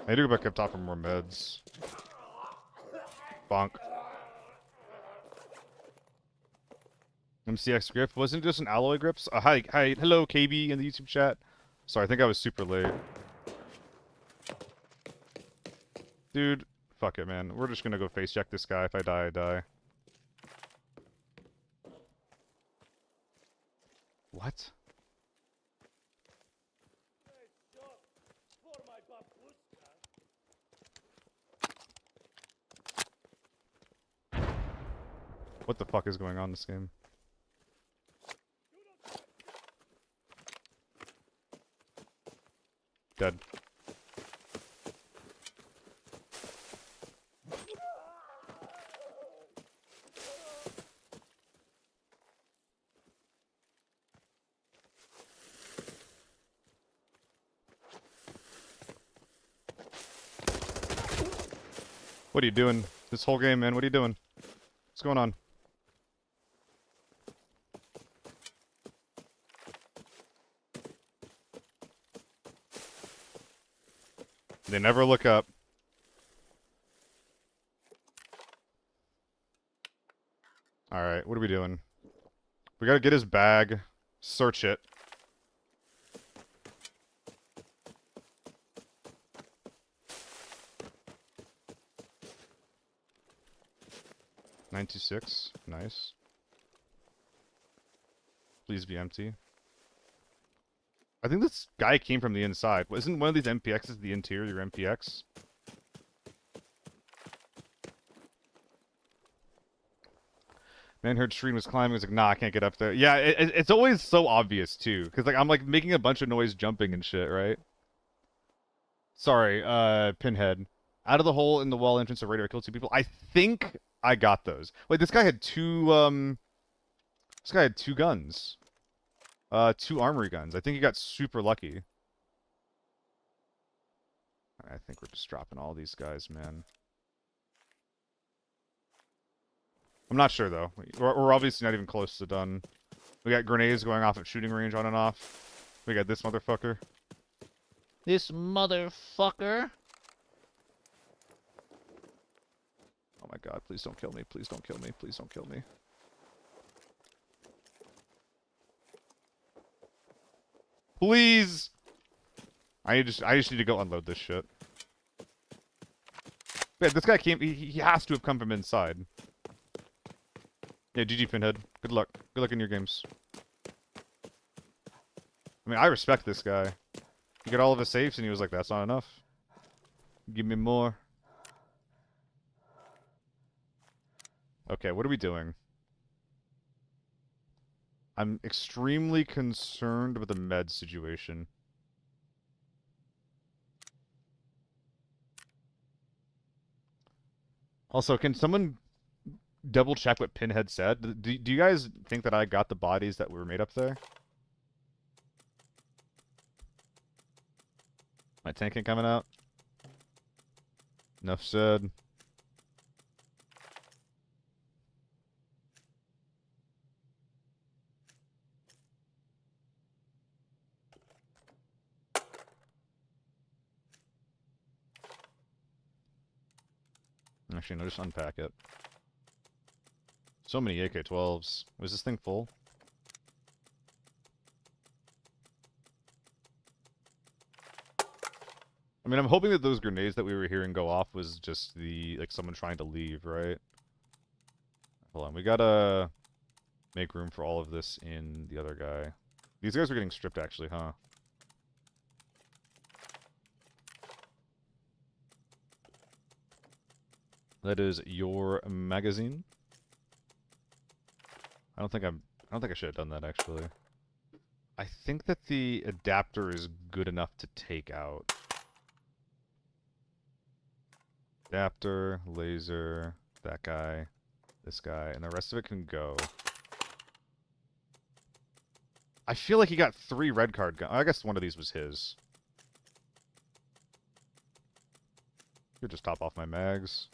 I need to go back up top for more meds. Bonk. MCX grip. Wasn't it just an alloy grips? Hi, hello, KB in the YouTube chat. Sorry, I think I was super late. Dude, fuck it, man. We're just gonna go face check this guy. If I die, I die. What? What the fuck is going on in this game? Dead. What are you doing? This whole game, man. What are you doing? What's going on? They never look up. Alright, what are we doing? We gotta get his bag, search it. 926. Nice. Please be empty. I think this guy came from the inside. Isn't one of these MPXs the interior MPX? Man heard Shreen was climbing. Was like, nah, I can't get up there. Yeah, it's always so obvious too, because like I'm like making a bunch of noise jumping and shit, right? Sorry, Pinhead. Out of the hole in the wall entrance of radar, I killed 2 people. I think I got those. Wait, this guy had 2 this guy had 2 guns. 2 armory guns. I think he got super lucky. I think we're just dropping all these guys, man. I'm not sure, though. We're obviously not even close to done. We got grenades going off at shooting range on and off. We got this motherfucker. This motherfucker. Oh my god, please don't kill me. Please don't kill me. Please don't kill me. Please! I just need to go unload this shit. Yeah, this guy came. He has to have come from inside. Yeah, GG Pinhead. Good luck. Good luck in your games. I mean, I respect this guy. He got all of his safes and he was like, that's not enough. Give me more. Okay, what are we doing? I'm extremely concerned with the med situation. Also, can someone double check what Pinhead said? Do you guys think that I got the bodies that were made up there? My tank ain't coming out. Enough said. Actually, no, just unpack it. So many AK-12s. Was this thing full? I mean, I'm hoping that those grenades that we were hearing go off was just the, like, someone trying to leave, right? Hold on, we gotta make room for all of this in the other guy. These guys are getting stripped, actually, huh? That is your magazine. I don't think I should have done that, actually. I think that the adapter is good enough to take out. Adapter, laser, that guy, this guy, and the rest of it can go. I feel like he got 3 red card guns. I guess one of these was his. Could just top off my mags.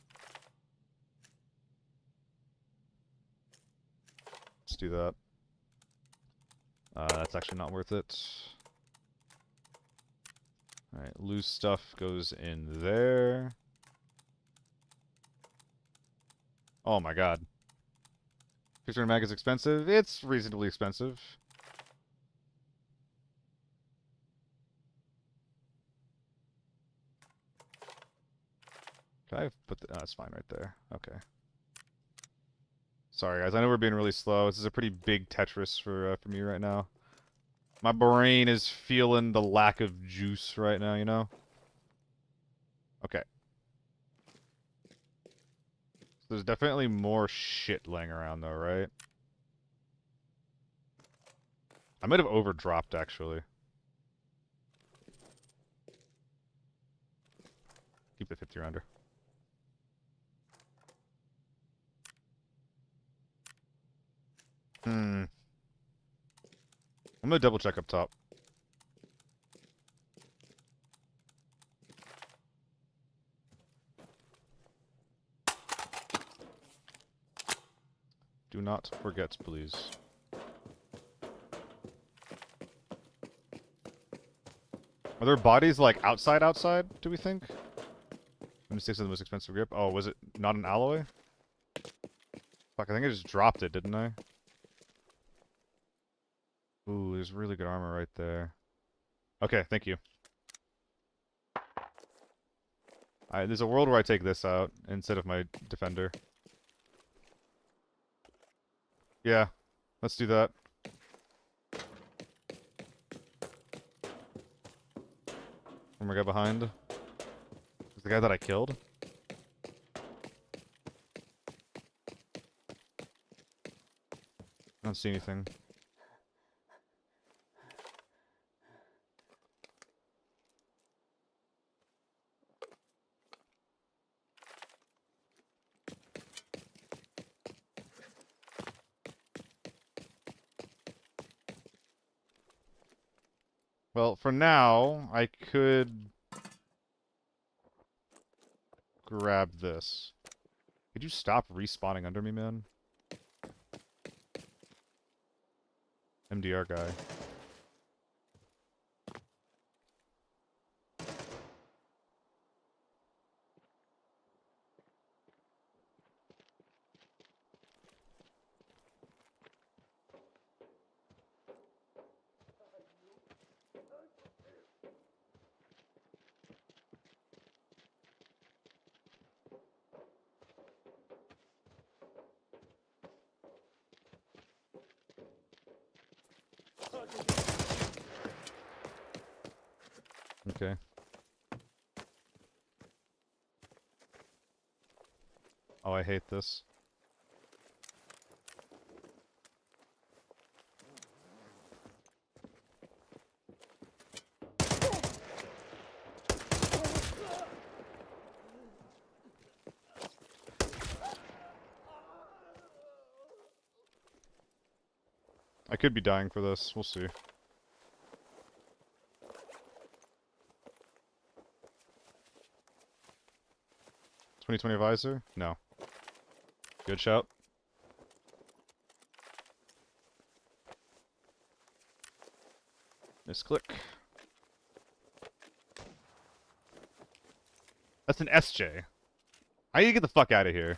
Let's do that. That's actually not worth it. Alright, loose stuff goes in there. Oh my god. 600 mag is expensive? It's reasonably expensive. Can I put the... Oh, that's fine right there. Okay. Sorry, guys. I know we're being really slow. This is a pretty big Tetris for me right now. My brain is feeling the lack of juice right now, you know? Okay. There's definitely more shit laying around, though, right? I might have overdropped, actually. Keep the 50 rounder. I'm gonna double check up top. Do not forget, please. Are there bodies, like, outside, do we think? 26 is the most expensive grip. Oh, was it not an alloy? Fuck, I think I just dropped it, didn't I? Ooh, there's really good armor right there. Okay, thank you. Alright, there's a world where I take this out instead of my defender. Yeah, let's do that. One more guy behind. Is the guy that I killed? I don't see anything. Well, for now, I could grab this. Could you stop respawning under me, man? MDR guy. Okay. Oh, I hate this. I could be dying for this. We'll see. 2020 visor? No. Good shout. Misclick. That's an SJ. I need to get the fuck out of here.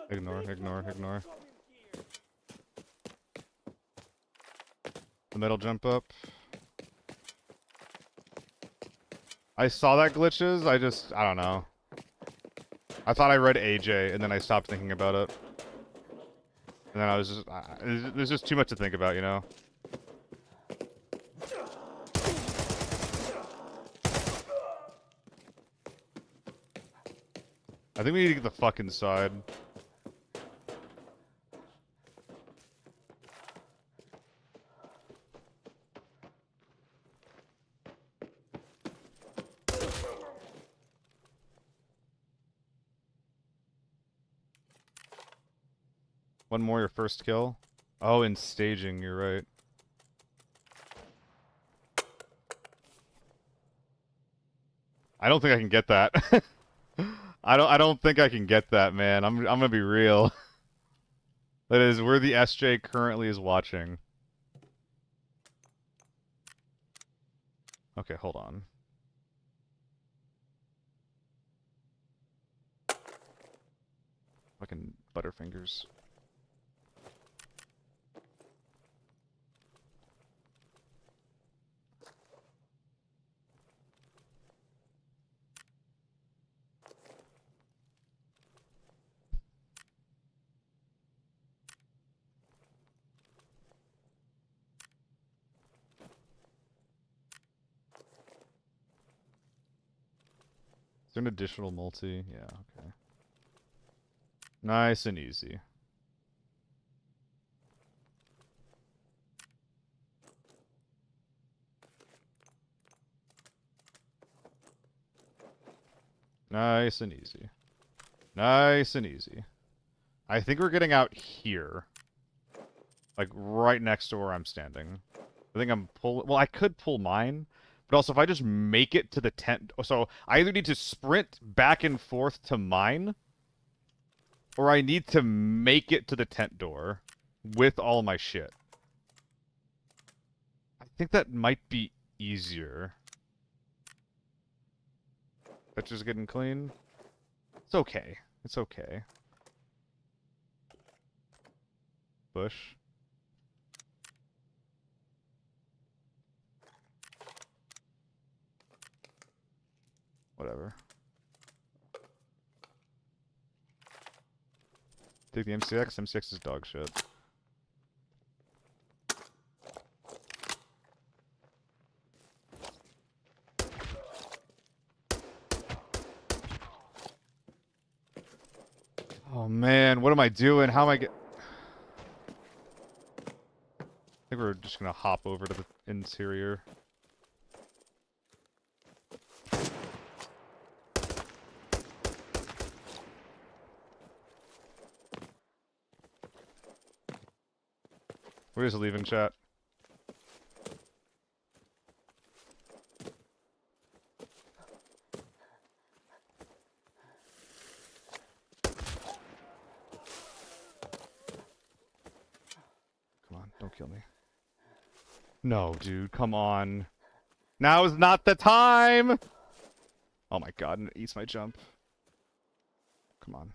Ignore, ignore, ignore. The metal jump up. I saw that glitches, I don't know. I thought I read AJ, and then I stopped thinking about it. And then I was just, there's just too much to think about, you know? I think we need to get the fuck inside. One more, your first kill. Oh, in staging, you're right. I don't think I can get that. I don't think I can get that, man. I'm gonna be real. That is where the SJ currently is watching. Okay, hold on. Fucking butterfingers. Is there an additional multi? Yeah, okay. Nice and easy. Nice and easy. Nice and easy. I think we're getting out here. Like, right next to where I'm standing. I think I'm pulling... Well, I could pull mine. But also, if I just make it to the tent... So, I either need to sprint back and forth to mine, or I need to make it to the tent door with all my shit. I think that might be easier. Pitcher's getting clean. It's okay. It's okay. Bush. Whatever. Take the MCX. MCX is dog shit. Oh man, what am I doing? How am I get? I think we're just gonna hop over to the interior. We're just leaving chat. Come on, don't kill me. No, dude, come on. Now is not the time! Oh my god, and it eats my jump. Come on.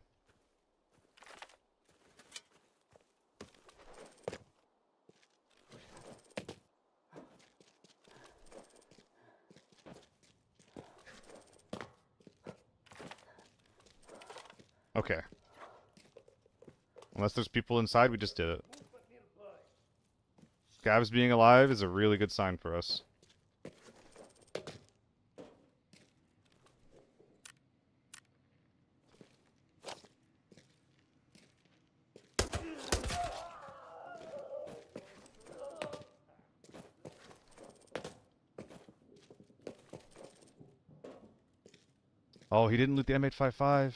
Okay. Unless there's people inside, we just did it. Gavs being alive is a really good sign for us. Oh, he didn't loot the M855.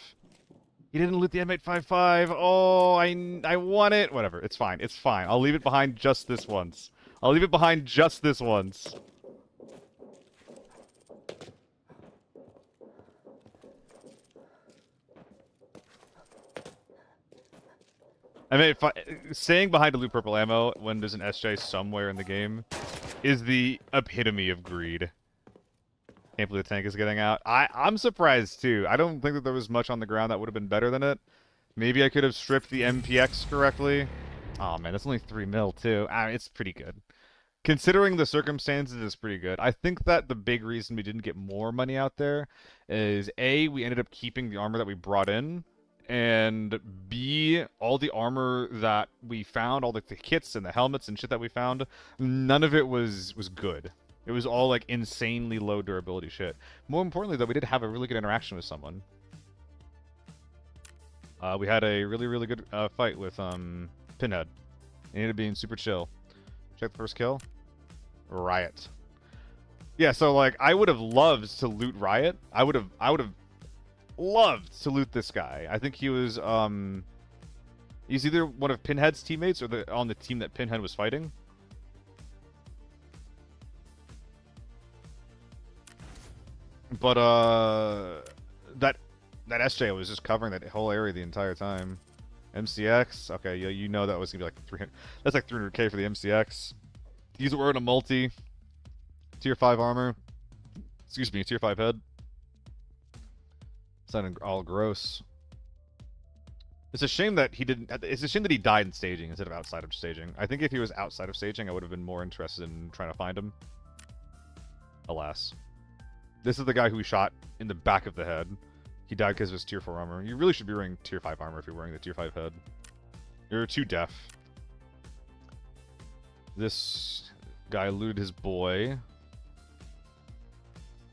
He didn't loot the M855. Oh, I want it. Whatever. It's fine. It's fine. I'll leave it behind just this once. I'll leave it behind just this once. I mean, staying behind a loot purple ammo when there's an SJ somewhere in the game is the epitome of greed. Can't believe the tank is getting out. I'm surprised too. I don't think that there was much on the ground that would have been better than it. Maybe I could have stripped the MPX correctly. Oh man, that's only 3 mil too. I mean, it's pretty good. Considering the circumstances, it's pretty good. I think that the big reason we didn't get more money out there is A, we ended up keeping the armor that we brought in, and B, all the armor that we found, all the kits and the helmets and shit that we found, none of it was good. It was all, like, insanely low durability shit. More importantly, though, we did have a really good interaction with someone. We had a really, really good fight with Pinhead. He ended up being super chill. Check the first kill. Riot. Yeah, so, like, I would have loved to loot Riot. I would have loved to loot this guy. I think he was, he's either one of Pinhead's teammates or on the team that Pinhead was fighting. But, that SJ was just covering that whole area the entire time. MCX, okay, yeah, you know that was gonna be like 300. That's like 300k for the MCX. He's wearing a multi, tier 5 armor. Excuse me, tier 5 head. Sounding all gross. It's a shame that he didn't. It's a shame that he died in staging instead of outside of staging. I think if he was outside of staging, I would have been more interested in trying to find him. Alas. This is the guy who we shot in the back of the head. He died because of his tier 4 armor. You really should be wearing tier 5 armor if you're wearing the tier 5 head. You're too deaf. This guy looted his boy.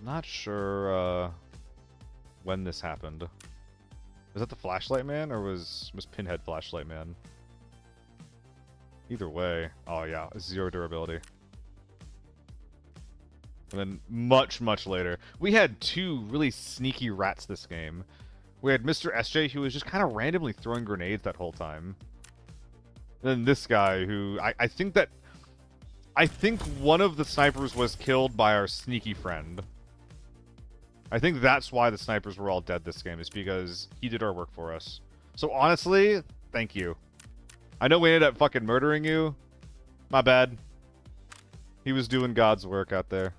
Not sure when this happened. Was that the flashlight man or was Pinhead flashlight man? Either way. Oh yeah, 0 durability. And then much, much later, we had 2 really sneaky rats this game. We had Mr. SJ, who was just kind of randomly throwing grenades that whole time. And then this guy, who I think one of the snipers was killed by our sneaky friend. I think that's why the snipers were all dead this game, is because he did our work for us. So honestly, thank you. I know we ended up fucking murdering you. My bad. He was doing God's work out there.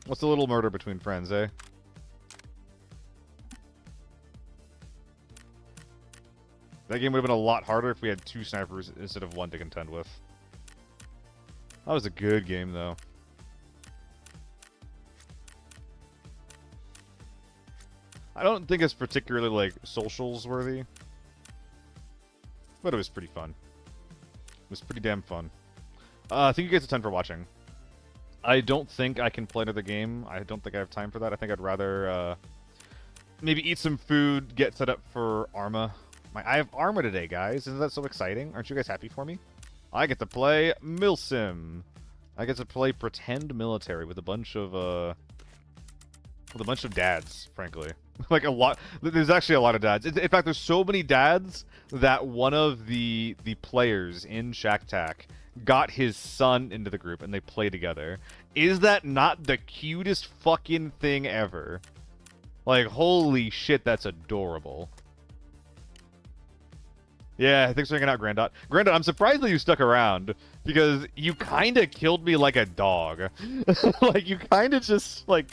What's a little murder between friends, eh? That game would have been a lot harder if we had 2 snipers instead of 1 to contend with. That was a good game, though. I don't think it's particularly, like, socials worthy. But it was pretty fun. It was pretty damn fun. Thank you guys a ton for watching. I don't think I can play another game. I don't think I have time for that. I think I'd rather, maybe eat some food, get set up for Arma. I have Arma today, guys. Isn't that so exciting? Aren't you guys happy for me? I get to play Milsim. I get to play pretend military with a bunch of dads, frankly. Like a lot. There's actually a lot of dads. In fact, there's so many dads that one of the players in Shack got his son into the group and they play together. Is that not the cutest fucking thing ever? Like, holy shit, that's adorable. Yeah, thanks for hanging out, Grandot. Grandot, I'm surprised that you stuck around, because you kind of killed me like a dog. Like, you kind of just, like...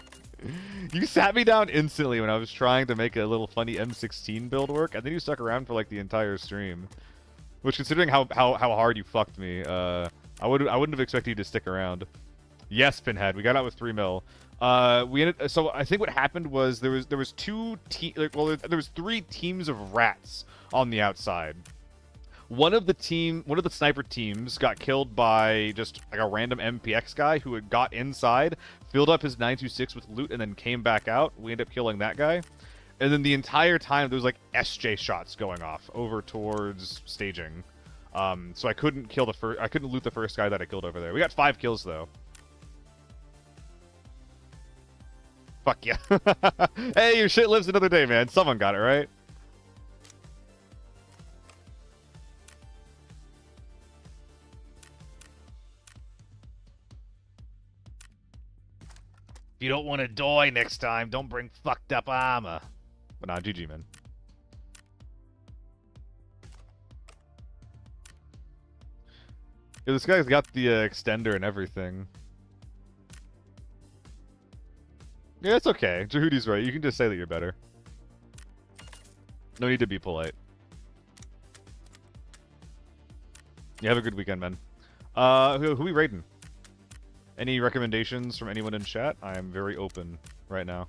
You sat me down instantly when I was trying to make a little funny M16 build work, and then you stuck around for, like, the entire stream. Which, considering how hard you fucked me, I wouldn't have expected you to stick around. Yes, Pinhead, we got out with 3 mil. So I think what happened was there was 3 teams of rats on the outside. One of the sniper teams got killed by just like a random MPX guy who had got inside, filled up his 926 with loot, and then came back out. We ended up killing that guy. And then the entire time there was like SJ shots going off over towards staging. So I couldn't loot the first guy that I killed over there. We got 5 kills though. Fuck yeah. Hey, your shit lives another day, man. Someone got it, right? If you don't want to die next time, don't bring fucked up armor. But nah, GG, man. Yeah, this guy's got the extender and everything. Yeah, it's okay. Jahudi's right. You can just say that you're better. No need to be polite. You have a good weekend, man. Who we raiding? Any recommendations from anyone in chat? I am very open right now.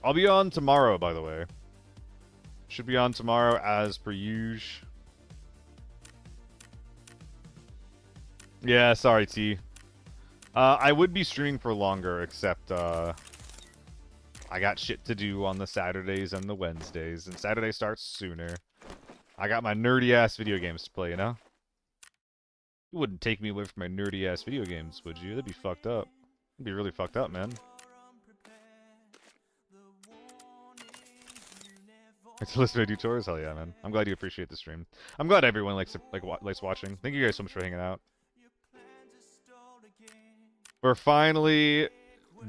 I'll be on tomorrow, by the way. Should be on tomorrow as per usual. Yeah, sorry, T. I would be streaming for longer, except, I got shit to do on the Saturdays and the Wednesdays, and Saturday starts sooner. I got my nerdy-ass video games to play, you know? You wouldn't take me away from my nerdy-ass video games, would you? That'd be fucked up. That'd be really fucked up, man. It's to listen to do chores? Hell yeah, man. I'm glad you appreciate the stream. I'm glad everyone likes watching. Thank you guys so much for hanging out. We're finally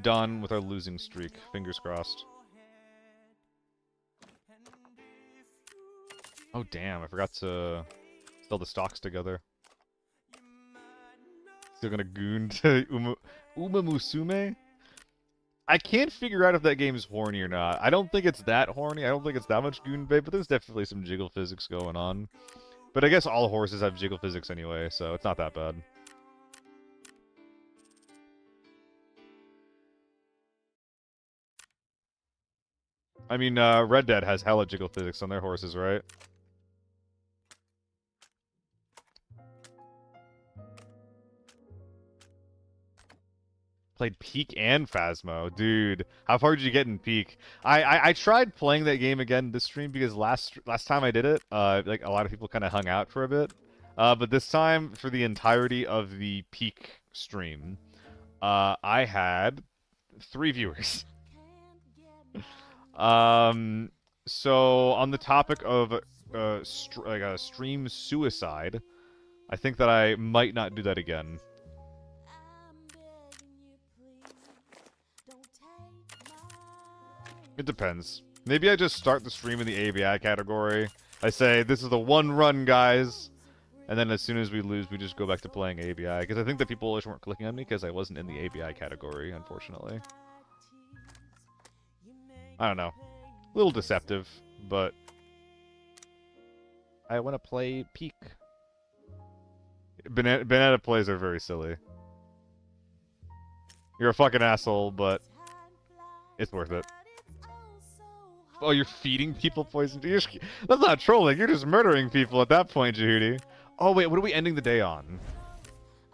done with our losing streak. Fingers crossed. Oh damn, I forgot to sell the stocks together. Still gonna goon to Uma Musume? I can't figure out if that game is horny or not. I don't think it's that horny. I don't think it's that much goon bait, but there's definitely some jiggle physics going on. But I guess all horses have jiggle physics anyway, so it's not that bad. I mean, Red Dead has hella jiggle physics on their horses, right? Played Peak and Phasmo. Dude, how far did you get in Peak? I tried playing that game again this stream because last time I did it, like a lot of people kind of hung out for a bit. But this time, for the entirety of the Peak stream, I had 3 viewers. So on the topic of stream suicide, I think that I might not do that again. It depends. Maybe I just start the stream in the ABI category. I say, this is the one run, guys. And then as soon as we lose, we just go back to playing ABI. Because I think that people just weren't clicking on me because I wasn't in the ABI category, unfortunately. I don't know. A little deceptive, but I want to play Peak. Banana plays are very silly. You're a fucking asshole, but it's worth it. Oh, you're feeding people poison? That's not trolling. You're just murdering people at that point, Jehudi. Oh, wait, what are we ending the day on?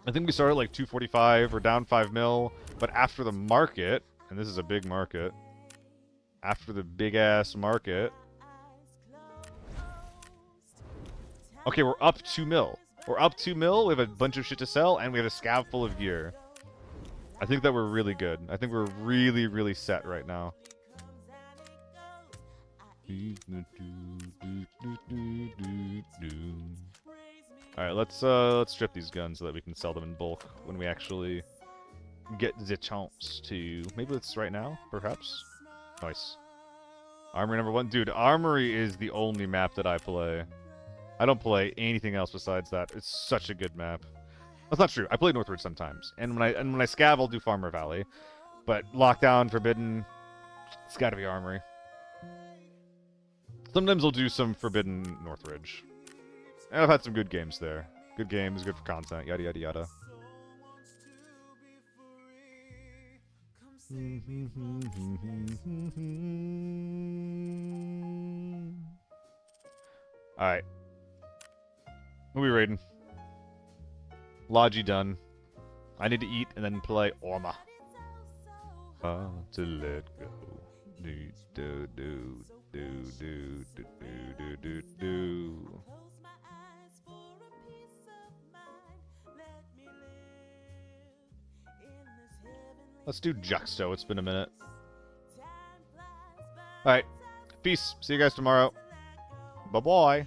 I think we started at like 245. We're down 5 mil. But after the market, and this is a big market, after the big-ass market... Okay, we're up 2 mil. We're up 2 mil, we have a bunch of shit to sell, and we have a scav full of gear. I think that we're really good. I think we're really, really set right now. Alright, let's strip these guns so that we can sell them in bulk when we actually get the chance to. Maybe it's right now, perhaps? Nice. Armory number 1. Dude, Armory is the only map that I play. I don't play anything else besides that. It's such a good map. That's not true. I play Northridge sometimes. And when I scav, I'll do Farmer Valley. But Lockdown, Forbidden, it's gotta be Armory. Sometimes I'll do some Forbidden Northridge. And I've had some good games there. Good games, good for content, yada yada yada. Alright. Who are we raiding? Logi done. I need to eat and then play Orma. To let go. Do do do do do do do do do. Let's do Juxto. It's been a minute. Alright. Peace. See you guys tomorrow. Bye-bye.